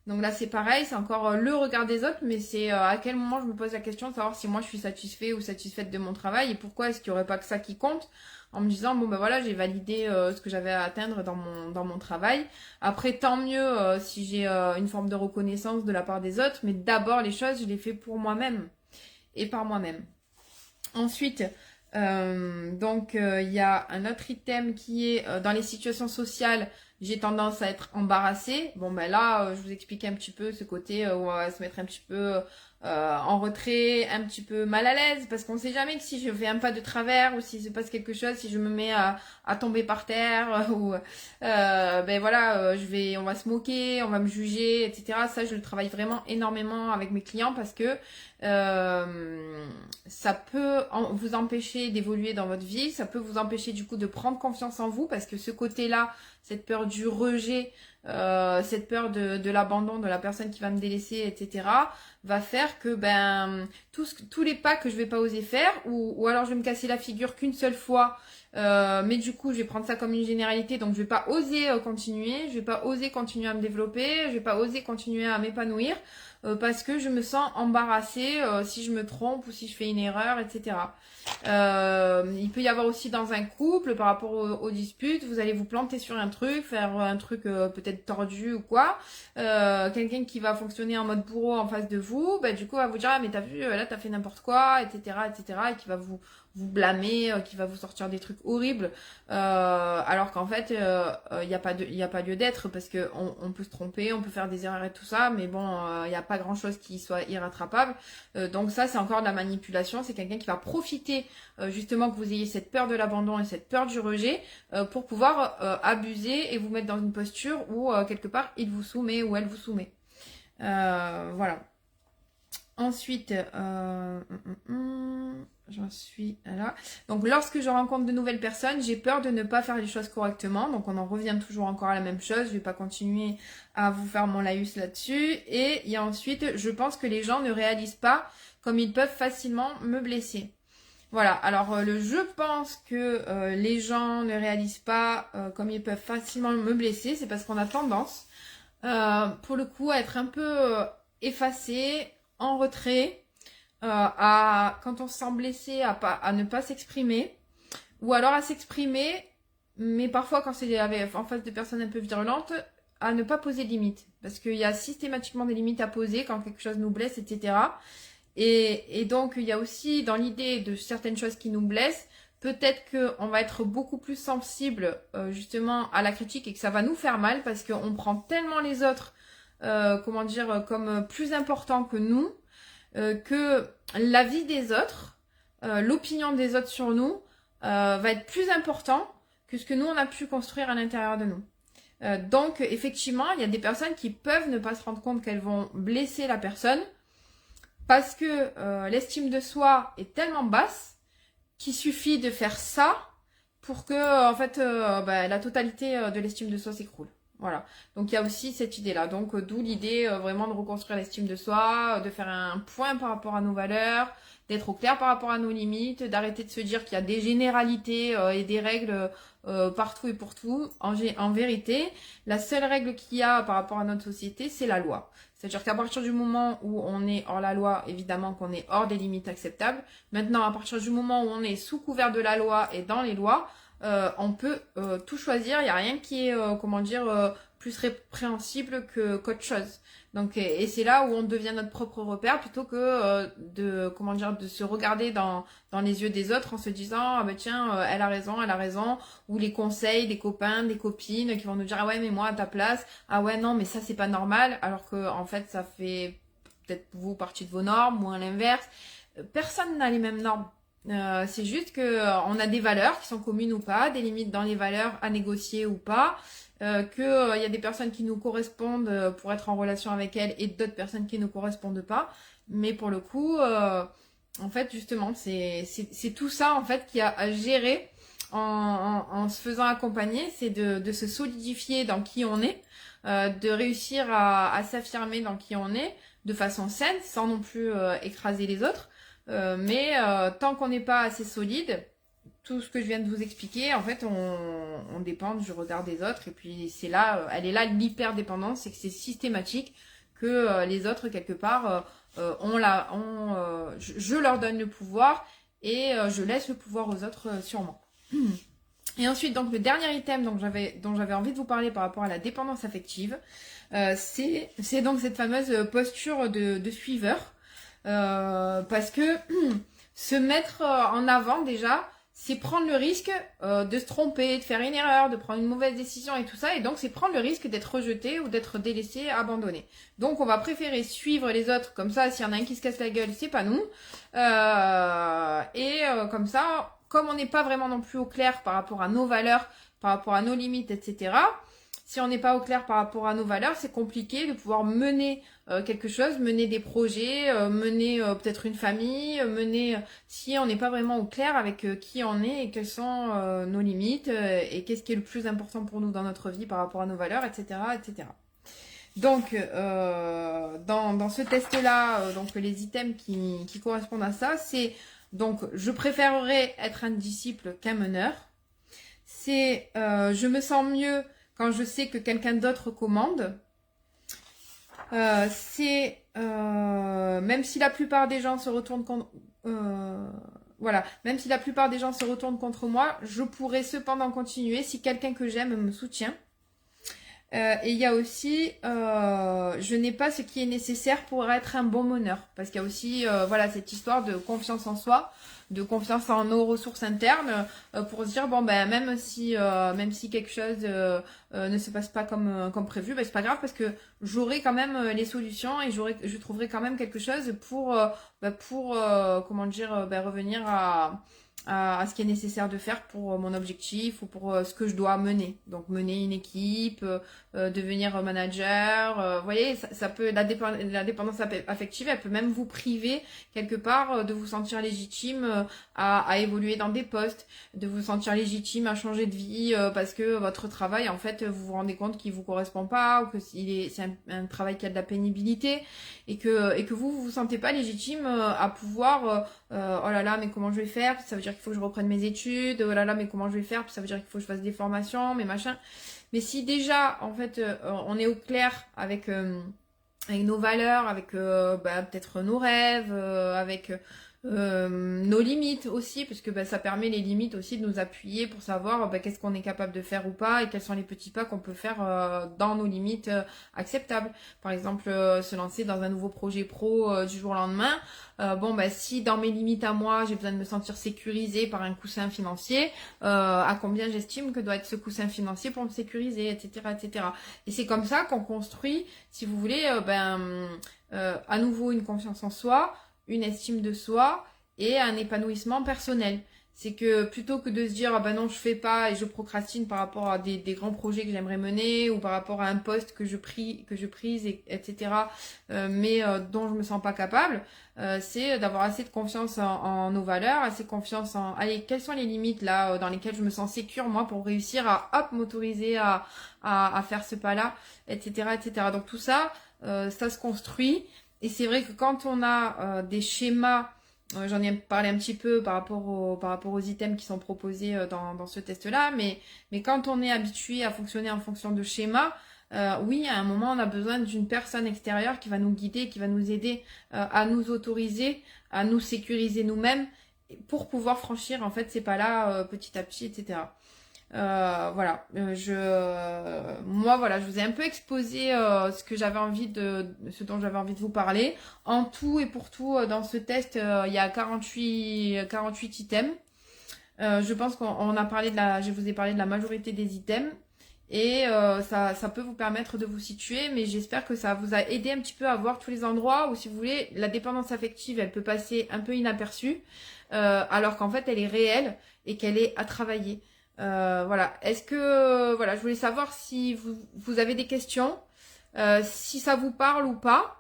Donc là, c'est pareil, c'est encore le regard des autres, mais c'est à quel moment je me pose la question de savoir si moi je suis satisfait ou satisfaite de mon travail et pourquoi est-ce qu'il n'y aurait pas que ça qui compte, en me disant, bon ben voilà, j'ai validé ce que j'avais à atteindre dans mon travail. Après, tant mieux si j'ai une forme de reconnaissance de la part des autres, mais d'abord les choses, je les fais pour moi-même et par moi-même. Ensuite, donc il y a un autre item qui est dans les situations sociales, j'ai tendance à être embarrassée. Bon ben là, je vous expliquais un petit peu ce côté où on va se mettre un petit peu en retrait, un petit peu mal à l'aise, parce qu'on sait jamais que si je fais un pas de travers ou si se passe quelque chose, si je me mets à tomber par terre ou ben voilà, on va se moquer, on va me juger, etc. Ça, je le travaille vraiment énormément avec mes clients parce que ça peut vous empêcher d'évoluer dans votre vie, ça peut vous empêcher du coup de prendre confiance en vous parce que ce côté-là, cette peur du rejet, cette peur de l'abandon de la personne qui va me délaisser, etc., va faire que tous les pas que je vais pas oser faire, ou alors je vais me casser la figure qu'une seule fois, mais du coup je vais prendre ça comme une généralité, donc je vais pas oser continuer, je vais pas oser continuer à me développer, je vais pas oser continuer à m'épanouir, parce que je me sens embarrassée si je me trompe ou si je fais une erreur, etc. Il peut y avoir aussi dans un couple, par rapport aux disputes, vous allez vous planter sur un truc, faire un truc peut-être tordu ou quoi. Quelqu'un qui va fonctionner en mode bourreau en face de vous, bah, du coup va vous dire, ah mais t'as vu, là t'as fait n'importe quoi, etc., etc., et qui va vous blâmer, qui va vous sortir des trucs horribles, alors qu'en fait il n'y a pas lieu d'être, parce que on peut se tromper, on peut faire des erreurs et tout ça, mais bon, il n'y a pas grand chose qui soit irrattrapable. Donc ça, c'est encore de la manipulation, c'est quelqu'un qui va profiter justement que vous ayez cette peur de l'abandon et cette peur du rejet pour pouvoir abuser et vous mettre dans une posture où quelque part il vous soumet ou elle vous soumet. Voilà. Ensuite, j'en suis là. Donc, lorsque je rencontre de nouvelles personnes, j'ai peur de ne pas faire les choses correctement. Donc, on en revient toujours encore à la même chose. Je vais pas continuer à vous faire mon laïus là-dessus. Et il y a ensuite, je pense que les gens ne réalisent pas comme ils peuvent facilement me blesser. Voilà, alors je pense que les gens ne réalisent pas comme ils peuvent facilement me blesser, c'est parce qu'on a tendance, pour le coup, à être un peu effacé, en retrait, quand on se sent blessé, à ne pas s'exprimer, ou alors à s'exprimer, mais parfois quand c'est en face de personnes un peu virulentes, à ne pas poser de limites, parce qu'il y a systématiquement des limites à poser quand quelque chose nous blesse, etc. Et donc, il y a aussi, dans l'idée de certaines choses qui nous blessent, peut-être qu'on va être beaucoup plus sensible justement à la critique et que ça va nous faire mal parce qu'on prend tellement les autres, comme plus important que nous, que la vie des autres, l'opinion des autres sur nous, va être plus important que ce que nous, on a pu construire à l'intérieur de nous. Donc, effectivement, il y a des personnes qui peuvent ne pas se rendre compte qu'elles vont blesser la personne, parce que l'estime de soi est tellement basse qu'il suffit de faire ça pour que en fait la totalité de l'estime de soi s'écroule. Voilà. Donc il y a aussi cette idée-là. Donc d'où l'idée vraiment de reconstruire l'estime de soi, de faire un point par rapport à nos valeurs, d'être au clair par rapport à nos limites, d'arrêter de se dire qu'il y a des généralités et des règles partout et pour tout. En vérité, la seule règle qu'il y a par rapport à notre société, c'est la loi. C'est-à-dire qu'à partir du moment où on est hors la loi, évidemment qu'on est hors des limites acceptables. Maintenant, à partir du moment où on est sous couvert de la loi et dans les lois, on peut tout choisir. Il n'y a rien qui est, plus répréhensible qu'autre chose. Donc, et c'est là où on devient notre propre repère plutôt que de se regarder dans les yeux des autres en se disant, ah ben tiens, elle a raison, ou les conseils des copains, des copines qui vont nous dire, ah ouais, mais moi à ta place, ah ouais, non, mais ça c'est pas normal, alors que en fait ça fait peut-être vous partie de vos normes ou à l'inverse. Personne n'a les mêmes normes. C'est juste que on a des valeurs qui sont communes ou pas, des limites dans les valeurs à négocier ou pas, qu'il y a des personnes qui nous correspondent pour être en relation avec elles et d'autres personnes qui ne correspondent pas. Mais pour le coup, en fait, justement, c'est tout ça en fait qui a à gérer en se faisant accompagner, c'est de se solidifier dans qui on est, de réussir à s'affirmer dans qui on est de façon saine, sans non plus écraser les autres. Mais tant qu'on n'est pas assez solide, tout ce que je viens de vous expliquer, en fait, on dépend du regard des autres. Et puis c'est là, elle est là l'hyperdépendance, c'est que c'est systématique que les autres quelque part je leur donne le pouvoir et je laisse le pouvoir aux autres sur moi. Et ensuite, donc le dernier item dont j'avais envie de vous parler par rapport à la dépendance affective, c'est donc cette fameuse posture de suiveur. Parce que se mettre en avant déjà, c'est prendre le risque de se tromper, de faire une erreur, de prendre une mauvaise décision et tout ça, et donc c'est prendre le risque d'être rejeté ou d'être délaissé, abandonné. Donc on va préférer suivre les autres, comme ça s'il y en a un qui se casse la gueule, c'est pas nous. Comme ça, comme on n'est pas vraiment non plus au clair par rapport à nos valeurs, par rapport à nos limites, etc., si on n'est pas au clair par rapport à nos valeurs, c'est compliqué de pouvoir mener quelque chose, mener des projets, mener peut-être une famille, si on n'est pas vraiment au clair avec qui on est et quelles sont nos limites et qu'est-ce qui est le plus important pour nous dans notre vie par rapport à nos valeurs, etc., etc. Donc, dans ce test-là, donc les items qui correspondent à ça, c'est donc je préférerais être un disciple qu'un meneur. C'est je me sens mieux quand je sais que quelqu'un d'autre commande. Même si la plupart des gens se retournent contre même si la plupart des gens se retournent contre moi, je pourrais cependant continuer si quelqu'un que j'aime me soutient. Et il y a aussi, je n'ai pas ce qui est nécessaire pour être un bon meneur. Parce qu'il y a aussi cette histoire de confiance en soi, de confiance en nos ressources internes, pour se dire, bon, ben même si quelque chose ne se passe pas comme prévu, ben c'est pas grave parce que j'aurai quand même les solutions et je trouverai quand même quelque chose pour revenir à ce qui est nécessaire de faire pour mon objectif ou pour ce que je dois mener. Donc mener une équipe, devenir manager. Vous voyez, ça peut la dépendance affective, elle peut même vous priver quelque part de vous sentir légitime à évoluer dans des postes, de vous sentir légitime à changer de vie parce que votre travail, en fait, vous vous rendez compte qu'il vous correspond pas ou que c'est un travail qui a de la pénibilité et que vous sentez pas légitime à pouvoir oh là là, mais comment je vais faire? Ça veut dire qu'il faut que je reprenne mes études. Oh là là, mais comment je vais faire? Ça veut dire qu'il faut que je fasse des formations, mes machins. Mais si déjà, en fait, on est au clair avec nos valeurs, avec peut-être nos rêves, avec nos limites aussi, parce que ça permet les limites aussi de nous appuyer pour savoir qu'est-ce qu'on est capable de faire ou pas et quels sont les petits pas qu'on peut faire dans nos limites acceptables. Par exemple, se lancer dans un nouveau projet pro du jour au lendemain. Si dans mes limites à moi, j'ai besoin de me sentir sécurisée par un coussin financier, à combien j'estime que doit être ce coussin financier pour me sécuriser, etc., etc. Et c'est comme ça qu'on construit, si vous voulez, à nouveau une confiance en soi, une estime de soi et un épanouissement personnel. C'est que plutôt que de se dire ah ben non je fais pas et je procrastine par rapport à des grands projets que j'aimerais mener ou par rapport à un poste que je prise etc. Dont je me sens pas capable, c'est d'avoir assez de confiance en nos valeurs, assez de confiance en allez quelles sont les limites là dans lesquelles je me sens sécure moi pour réussir à m'autoriser à faire ce pas là, etc. Donc tout ça ça se construit. Et c'est vrai que quand on a des schémas, j'en ai parlé un petit peu par rapport aux items qui sont proposés dans ce test-là, mais quand on est habitué à fonctionner en fonction de schémas, oui, à un moment, on a besoin d'une personne extérieure qui va nous guider, qui va nous aider à nous autoriser, à nous sécuriser nous-mêmes pour pouvoir franchir en fait ces pas-là petit à petit, etc. Voilà, moi voilà, je vous ai un peu exposé ce dont j'avais envie de vous parler. En tout et pour tout, dans ce test, il y a 48 items. Je pense qu'on a parlé je vous ai parlé de la majorité des items. Et ça peut vous permettre de vous situer, mais j'espère que ça vous a aidé un petit peu à voir tous les endroits où, si vous voulez, la dépendance affective, elle peut passer un peu inaperçue, alors qu'en fait, elle est réelle et qu'elle est à travailler. Voilà. Voilà, je voulais savoir si vous avez des questions, si ça vous parle ou pas.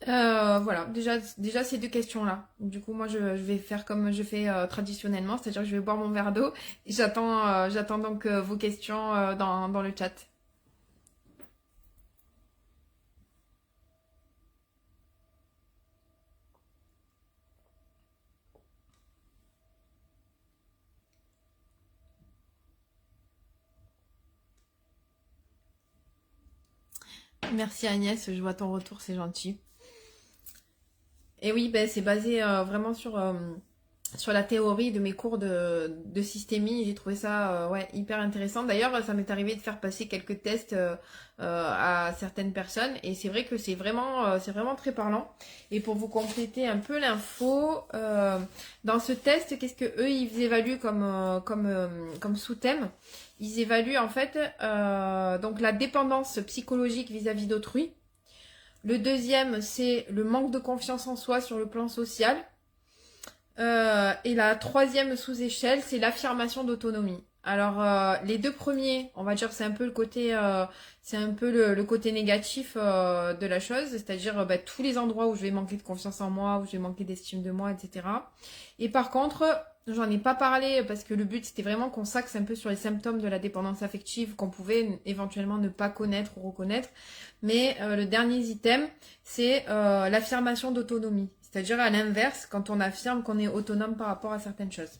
Voilà, déjà ces deux questions-là. Du coup, moi, je vais faire comme je fais traditionnellement, c'est-à-dire que je vais boire mon verre d'eau. J'attends donc vos questions dans le chat. Merci Agnès, je vois ton retour, c'est gentil. Et oui, ben, c'est basé vraiment sur la théorie de mes cours de systémie. J'ai trouvé ça ouais, hyper intéressant. D'ailleurs, ça m'est arrivé de faire passer quelques tests à certaines personnes. Et c'est vrai que c'est vraiment très parlant. Et pour vous compléter un peu l'info, dans ce test, qu'est-ce que eux ils évaluent comme sous-thème? Ils évaluent en fait donc la dépendance psychologique vis-à-vis d'autrui. Le deuxième, c'est le manque de confiance en soi sur le plan social. Et la troisième sous-échelle, c'est l'affirmation d'autonomie. Alors les deux premiers, on va dire, c'est un peu le côté négatif de la chose, c'est-à-dire bah, tous les endroits où je vais manquer de confiance en moi, où je vais manquer d'estime de moi, etc. Et par contre, j'en ai pas parlé parce que le but c'était vraiment qu'on s'axe un peu sur les symptômes de la dépendance affective qu'on pouvait éventuellement ne pas connaître ou reconnaître. Mais le dernier item, c'est l'affirmation d'autonomie. C'est-à-dire à l'inverse, quand on affirme qu'on est autonome par rapport à certaines choses.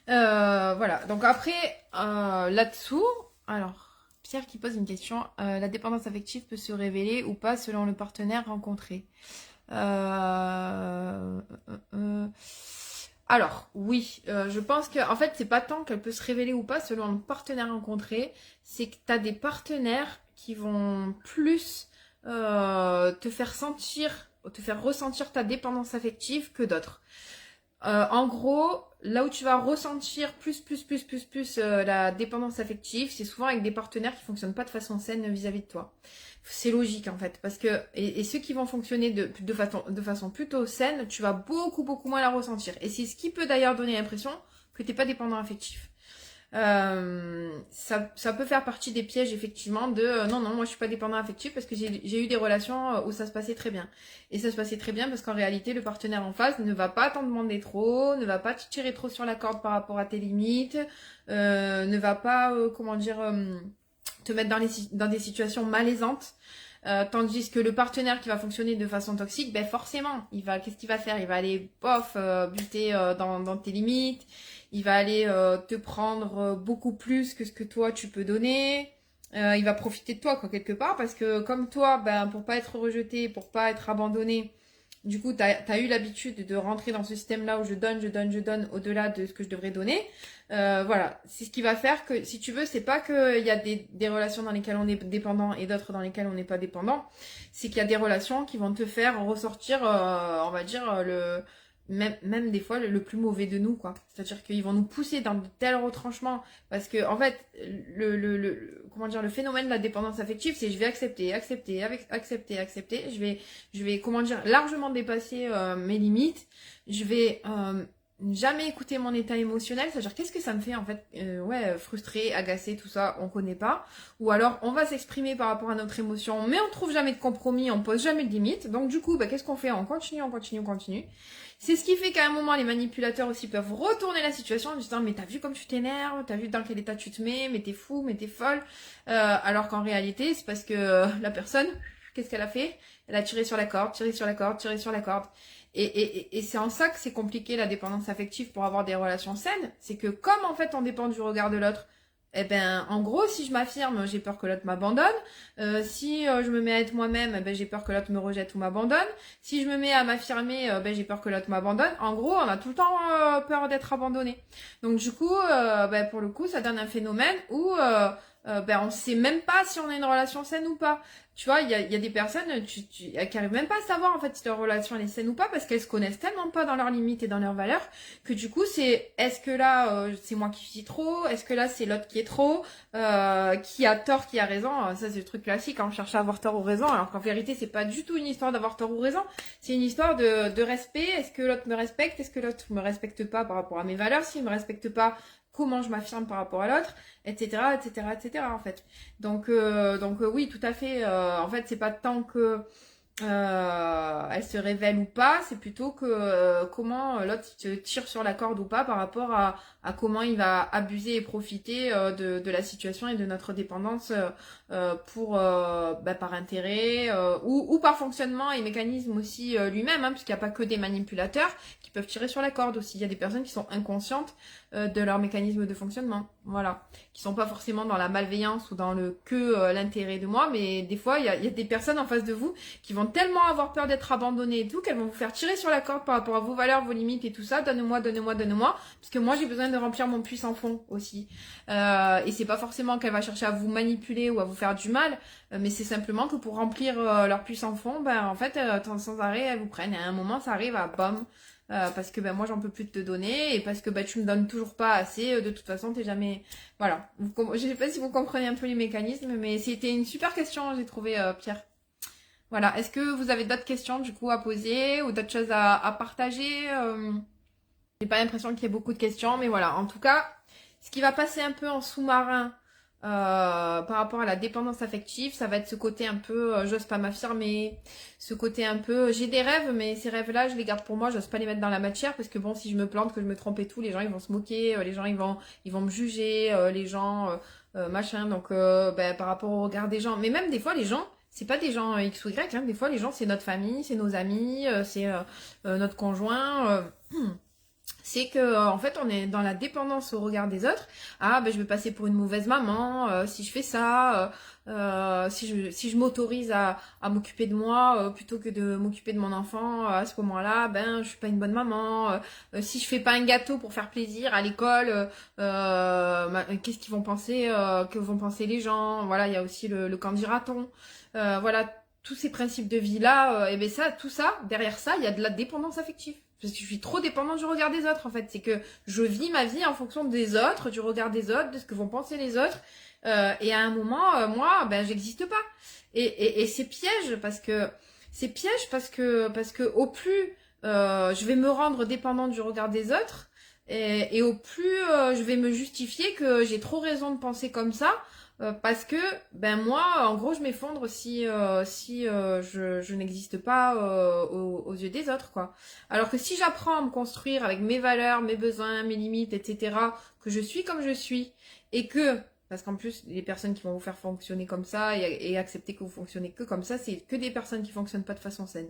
Voilà, donc après, là-dessous, alors, Pierre qui pose une question, la dépendance affective peut se révéler ou pas selon le partenaire rencontré. Alors, oui, je pense que, en fait, c'est pas tant qu'elle peut se révéler ou pas selon le partenaire rencontré, c'est que tu as des partenaires qui vont plus te faire ressentir ta dépendance affective que d'autres. En gros, là où tu vas ressentir plus la dépendance affective, c'est souvent avec des partenaires qui fonctionnent pas de façon saine vis-à-vis de toi. C'est logique en fait, parce que et ceux qui vont fonctionner de façon plutôt saine, tu vas beaucoup moins la ressentir. Et c'est ce qui peut d'ailleurs donner l'impression que t'es pas dépendant affectif. Ça peut faire partie des pièges effectivement de non moi je suis pas dépendant affectif parce que j'ai eu des relations où ça se passait très bien, et ça se passait très bien parce qu'en réalité le partenaire en face ne va pas t'en demander trop, ne va pas te tirer trop sur la corde par rapport à tes limites, ne va pas te mettre dans des situations malaisantes. Tandis que le partenaire qui va fonctionner de façon toxique, ben forcément, qu'est-ce qu'il va faire? Il va aller, buter dans tes limites. Il va aller te prendre beaucoup plus que ce que toi tu peux donner. Il va profiter de toi, quoi, quelque part, parce que comme toi, ben pour pas être rejeté, pour pas être abandonné, du coup, t'as eu l'habitude de rentrer dans ce système-là où je donne au-delà de ce que je devrais donner. Voilà, c'est ce qui va faire que, si tu veux, c'est pas qu'il y a des relations dans lesquelles on est dépendant et d'autres dans lesquelles on n'est pas dépendant. C'est qu'il y a des relations qui vont te faire ressortir, on va dire, même des fois le plus mauvais de nous, quoi. C'est-à-dire qu'ils vont nous pousser dans de tels retranchements parce que en fait le phénomène de la dépendance affective, c'est je vais accepter, je vais comment dire largement dépasser mes limites, je vais jamais écouter mon état émotionnel, c'est-à-dire qu'est-ce que ça me fait en fait, frustré, agacé, tout ça, on connaît pas. Ou alors on va s'exprimer par rapport à notre émotion, mais on trouve jamais de compromis, on pose jamais de limite. Donc du coup, qu'est-ce qu'on fait? On continue. C'est ce qui fait qu'à un moment, les manipulateurs aussi peuvent retourner la situation en disant mais t'as vu comme tu t'énerves, t'as vu dans quel état tu te mets, mais t'es fou, mais t'es folle. Alors qu'en réalité, c'est parce que la personne, qu'est-ce qu'elle a fait? Elle a tiré sur la corde. Et c'est en ça que c'est compliqué la dépendance affective pour avoir des relations saines. C'est que comme en fait on dépend du regard de l'autre, eh ben, en gros, si je m'affirme, j'ai peur que l'autre m'abandonne. Si je me mets à être moi-même, eh ben, j'ai peur que l'autre me rejette ou m'abandonne. Si je me mets à m'affirmer, ben, j'ai peur que l'autre m'abandonne. En gros, on a tout le temps peur d'être abandonné. Donc du coup, ben, pour le coup, ça donne un phénomène où ben, on sait même pas si on a une relation saine ou pas. Tu vois, il y a des personnes qui arrivent même pas à savoir en fait si leur relation elle est saine ou pas parce qu'elles se connaissent tellement pas dans leurs limites et dans leurs valeurs que du coup c'est est-ce que là c'est moi qui suis trop, est-ce que là c'est l'autre qui est trop, qui a tort, qui a raison. Ça c'est le truc classique, hein, on cherche à avoir tort ou raison alors qu'en vérité c'est pas du tout une histoire d'avoir tort ou raison, c'est une histoire de respect. Est-ce que l'autre me respecte, est-ce que l'autre me respecte pas par rapport à mes valeurs, s'il me respecte pas, comment je m'affirme par rapport à l'autre, etc., etc., etc. en fait. Donc oui, tout à fait. En fait, c'est pas tant que elle se révèle ou pas, c'est plutôt que comment l'autre te tire sur la corde ou pas par rapport à comment il va abuser et profiter de la situation et de notre dépendance pour bah, par intérêt ou par fonctionnement et mécanisme aussi lui-même, hein, puisqu'il n'y a pas que des manipulateurs qui peuvent tirer sur la corde aussi. Il y a des personnes qui sont inconscientes de leur mécanisme de fonctionnement, voilà, qui sont pas forcément dans la malveillance ou dans le que l'intérêt de moi, mais des fois il y a des personnes en face de vous qui vont tellement avoir peur d'être abandonnées et tout, qu'elles vont vous faire tirer sur la corde par rapport à vos valeurs, vos limites et tout ça. Donne-moi, donne-moi, donne-moi. Parce que moi, j'ai besoin de remplir mon puits sans fond aussi. Et c'est pas forcément qu'elle va chercher à vous manipuler ou à vous faire du mal, mais c'est simplement que pour remplir leur puits sans fond, ben, en fait, sans arrêt, elles vous prennent. Et à un moment, ça arrive à bam. Parce que ben moi j'en peux plus de te donner et parce que ben tu me donnes toujours pas assez, de toute façon t'es jamais voilà. Je sais pas si vous comprenez un peu les mécanismes, mais c'était une super question, j'ai trouvé, Pierre. Voilà. Est-ce que vous avez d'autres questions du coup à poser ou d'autres choses à partager? J'ai pas l'impression qu'il y ait beaucoup de questions, mais voilà. En tout cas, ce qui va passer un peu en sous-marin par rapport à la dépendance affective, ça va être ce côté un peu j'ose pas m'affirmer, ce côté un peu j'ai des rêves, mais ces rêves-là, je les garde pour moi, j'ose pas les mettre dans la matière parce que bon, si je me plante, que je me trompe et tout, les gens ils vont se moquer, les gens ils vont me juger, les gens machin. Donc ben, par rapport au regard des gens, mais même des fois les gens c'est pas des gens X ou Y, hein. Des fois les gens c'est notre famille, c'est nos amis, c'est notre conjoint. C'est que en fait on est dans la dépendance au regard des autres. Ah ben je vais passer pour une mauvaise maman si je fais ça, si je m'autorise à m'occuper de moi plutôt que de m'occuper de mon enfant à ce moment-là, ben je suis pas une bonne maman. Si je fais pas un gâteau pour faire plaisir à l'école, qu'est-ce qu'ils vont penser, que vont penser les gens. Voilà, il y a aussi le quand dira-t-on. Voilà, tous ces principes de vie là, et ben ça, tout ça, derrière ça, il y a de la dépendance affective. Parce que je suis trop dépendante du regard des autres, en fait. C'est que je vis ma vie en fonction des autres, du regard des autres, de ce que vont penser les autres. Et à un moment, moi, ben, j'existe pas. Et c'est piège parce que au plus je vais me rendre dépendante du regard des autres, et au plus je vais me justifier que j'ai trop raison de penser comme ça. Parce que ben moi en gros je m'effondre si je n'existe pas aux yeux des autres quoi. Alors que si j'apprends à me construire avec mes valeurs, mes besoins, mes limites, etc., que je suis comme je suis et que parce qu'en plus les personnes qui vont vous faire fonctionner comme ça et accepter que vous fonctionnez que comme ça, c'est que des personnes qui fonctionnent pas de façon saine.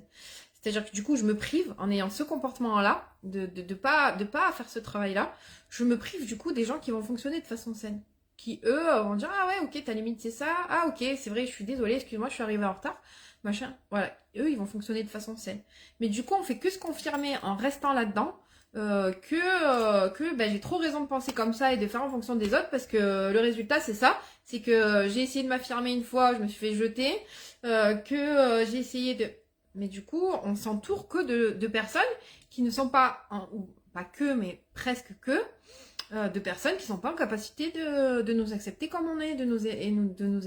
C'est-à-dire que du coup je me prive en ayant ce comportement là de pas faire ce travail là, je me prive du coup des gens qui vont fonctionner de façon saine, qui eux vont dire ah ouais ok ta limite c'est ça, ah ok c'est vrai je suis désolée excuse-moi je suis arrivée en retard machin, voilà, eux ils vont fonctionner de façon saine. Mais du coup on fait que se confirmer en restant là-dedans que ben, j'ai trop raison de penser comme ça et de faire en fonction des autres parce que le résultat c'est ça, c'est que j'ai essayé de m'affirmer une fois, je me suis fait jeter, j'ai essayé de... Mais du coup on s'entoure que de personnes qui ne sont pas, ou pas que mais presque que, de personnes qui sont pas en capacité de nous accepter comme on est, de nous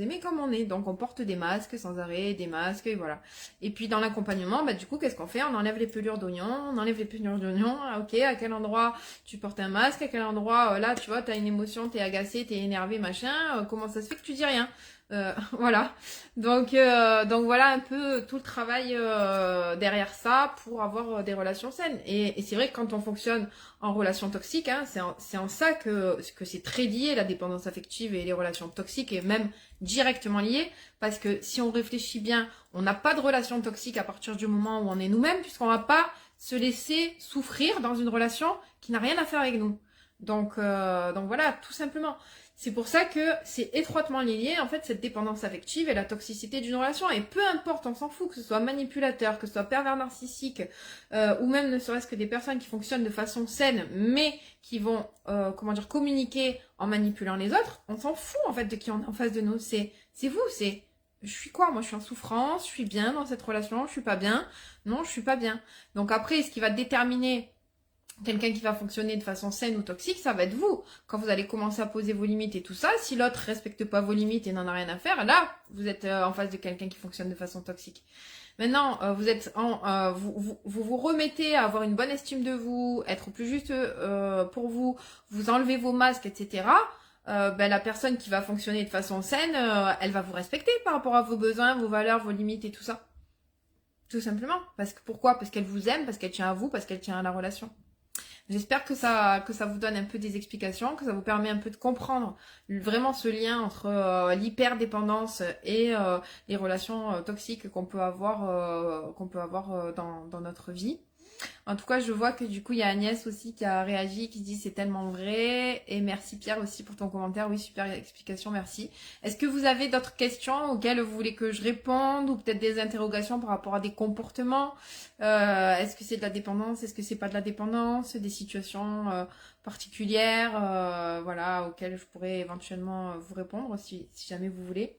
aimer comme on est. Donc on porte des masques sans arrêt, des masques, et voilà. Et puis dans l'accompagnement, bah du coup, qu'est-ce qu'on fait? On enlève les pelures d'oignon, on enlève les pelures d'oignon. Ah, ok, à quel endroit tu portes un masque, à quel endroit, là, tu vois, t'as une émotion, t'es agacé, t'es énervé, machin, comment ça se fait que tu dis rien? Voilà. Donc voilà un peu tout le travail derrière ça pour avoir des relations saines. Et c'est vrai que quand on fonctionne en relation toxique, hein, c'est en ça que c'est très lié la dépendance affective et les relations toxiques et même directement liées. Parce que si on réfléchit bien, on n'a pas de relation toxique à partir du moment où on est nous-mêmes, puisqu'on va pas se laisser souffrir dans une relation qui n'a rien à faire avec nous. Donc voilà, tout simplement. C'est pour ça que c'est étroitement lié, en fait, cette dépendance affective et la toxicité d'une relation. Et peu importe, on s'en fout, que ce soit manipulateur, que ce soit pervers narcissique, ou même ne serait-ce que des personnes qui fonctionnent de façon saine, mais qui vont, communiquer en manipulant les autres, on s'en fout, en fait, de qui on est en face de nous. C'est vous, je suis quoi? Moi, je suis en souffrance, je suis bien dans cette relation, je suis pas bien. Non, je suis pas bien. Donc après, ce qui va déterminer quelqu'un qui va fonctionner de façon saine ou toxique, ça va être vous. Quand vous allez commencer à poser vos limites et tout ça, si l'autre respecte pas vos limites et n'en a rien à faire, là, vous êtes en face de quelqu'un qui fonctionne de façon toxique. Maintenant, vous remettez à avoir une bonne estime de vous, être plus juste pour vous, vous enlevez vos masques, etc. La personne qui va fonctionner de façon saine, elle va vous respecter par rapport à vos besoins, vos valeurs, vos limites et tout ça. Tout simplement. Pourquoi? Parce qu'elle vous aime, parce qu'elle tient à vous, parce qu'elle tient à la relation. J'espère que ça vous donne un peu des explications, que ça vous permet un peu de comprendre vraiment ce lien entre l'hyperdépendance et les relations toxiques qu'on peut avoir, dans notre vie. En tout cas, je vois que du coup, il y a Agnès aussi qui a réagi, qui dit c'est tellement vrai. Et merci Pierre aussi pour ton commentaire. Oui, super explication, merci. Est-ce que vous avez d'autres questions auxquelles vous voulez que je réponde ou peut-être des interrogations par rapport à des comportements? Est-ce que c'est de la dépendance? Est-ce que c'est pas de la dépendance? Des situations particulières, voilà, auxquelles je pourrais éventuellement vous répondre si jamais vous voulez.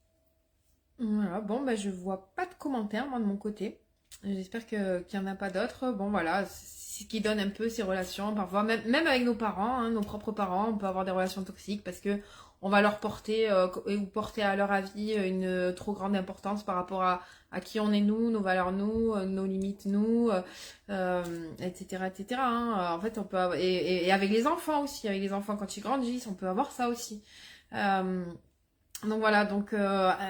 Voilà, bon, je vois pas de commentaires moi de mon côté. J'espère qu'il n'y en a pas d'autres. Bon, voilà, c'est ce qui donne un peu ces relations. Parfois, même avec nos parents, hein, nos propres parents, on peut avoir des relations toxiques parce que on va leur porter ou porter à leur avis une trop grande importance par rapport à qui on est nous, nos valeurs nous, nos limites nous, etc., etc. Hein. En fait, on peut avoir, et avec les enfants aussi, avec les enfants quand ils grandissent, on peut avoir ça aussi. Donc voilà,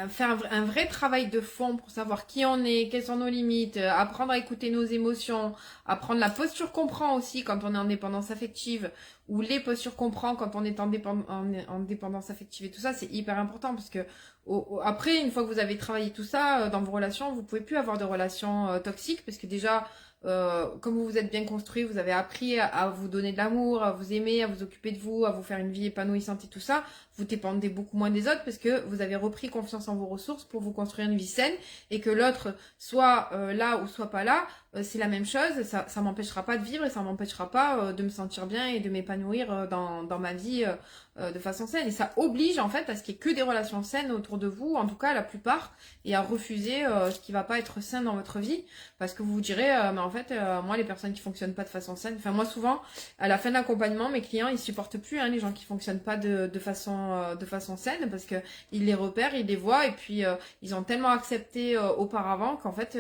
faire un vrai travail de fond pour savoir qui on est, quelles sont nos limites, apprendre à écouter nos émotions, apprendre la posture qu'on prend aussi quand on est en dépendance affective, ou les postures qu'on prend quand on est en dépendance affective et tout ça, c'est hyper important parce que après, une fois que vous avez travaillé tout ça dans vos relations, vous pouvez plus avoir de relations toxiques parce que déjà, comme vous vous êtes bien construit, vous avez appris à vous donner de l'amour, à vous aimer, à vous occuper de vous, à vous faire une vie épanouissante et tout ça. Vous dépendez beaucoup moins des autres parce que vous avez repris confiance en vos ressources pour vous construire une vie saine et que l'autre soit là ou soit pas là, c'est la même chose. Ça m'empêchera pas de vivre et ça m'empêchera pas de me sentir bien et de m'épanouir dans ma vie de façon saine. Et ça oblige en fait à ce qu'il n'y ait que des relations saines autour de vous, en tout cas la plupart, et à refuser ce qui va pas être sain dans votre vie parce que vous vous direz, mais en fait, moi les personnes qui fonctionnent pas de façon saine, enfin moi souvent à la fin de l'accompagnement, mes clients ils supportent plus hein, les gens qui fonctionnent pas de façon saine parce que ils les repèrent, ils les voient et puis ils ont tellement accepté auparavant qu'en fait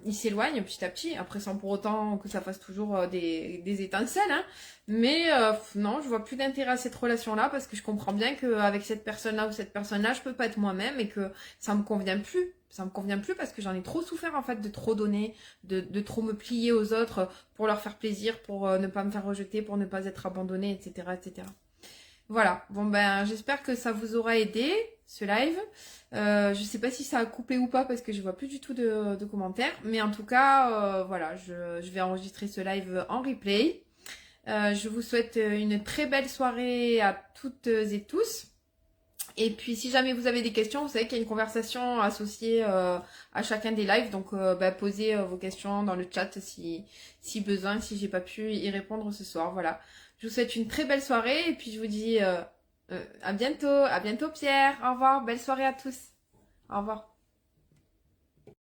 ils s'éloignent petit à petit, après sans pour autant que ça fasse toujours des étincelles, hein. Mais non, je vois plus d'intérêt à cette relation-là parce que je comprends bien qu'avec cette personne-là ou cette personne-là, je peux pas être moi-même et que ça me convient plus. Ça me convient plus parce que j'en ai trop souffert en fait de trop donner, de trop me plier aux autres pour leur faire plaisir, pour ne pas me faire rejeter, pour ne pas être abandonnée, etc., etc. Voilà, bon j'espère que ça vous aura aidé ce live. Je sais pas si ça a coupé ou pas parce que je vois plus du tout de commentaires, mais en tout cas voilà, je vais enregistrer ce live en replay. Je vous souhaite une très belle soirée à toutes et tous. Et puis si jamais vous avez des questions, vous savez qu'il y a une conversation associée à chacun des lives, donc posez vos questions dans le chat si besoin, si j'ai pas pu y répondre ce soir. Voilà. Je vous souhaite une très belle soirée et puis je vous dis à bientôt Pierre. Au revoir, belle soirée à tous. Au revoir.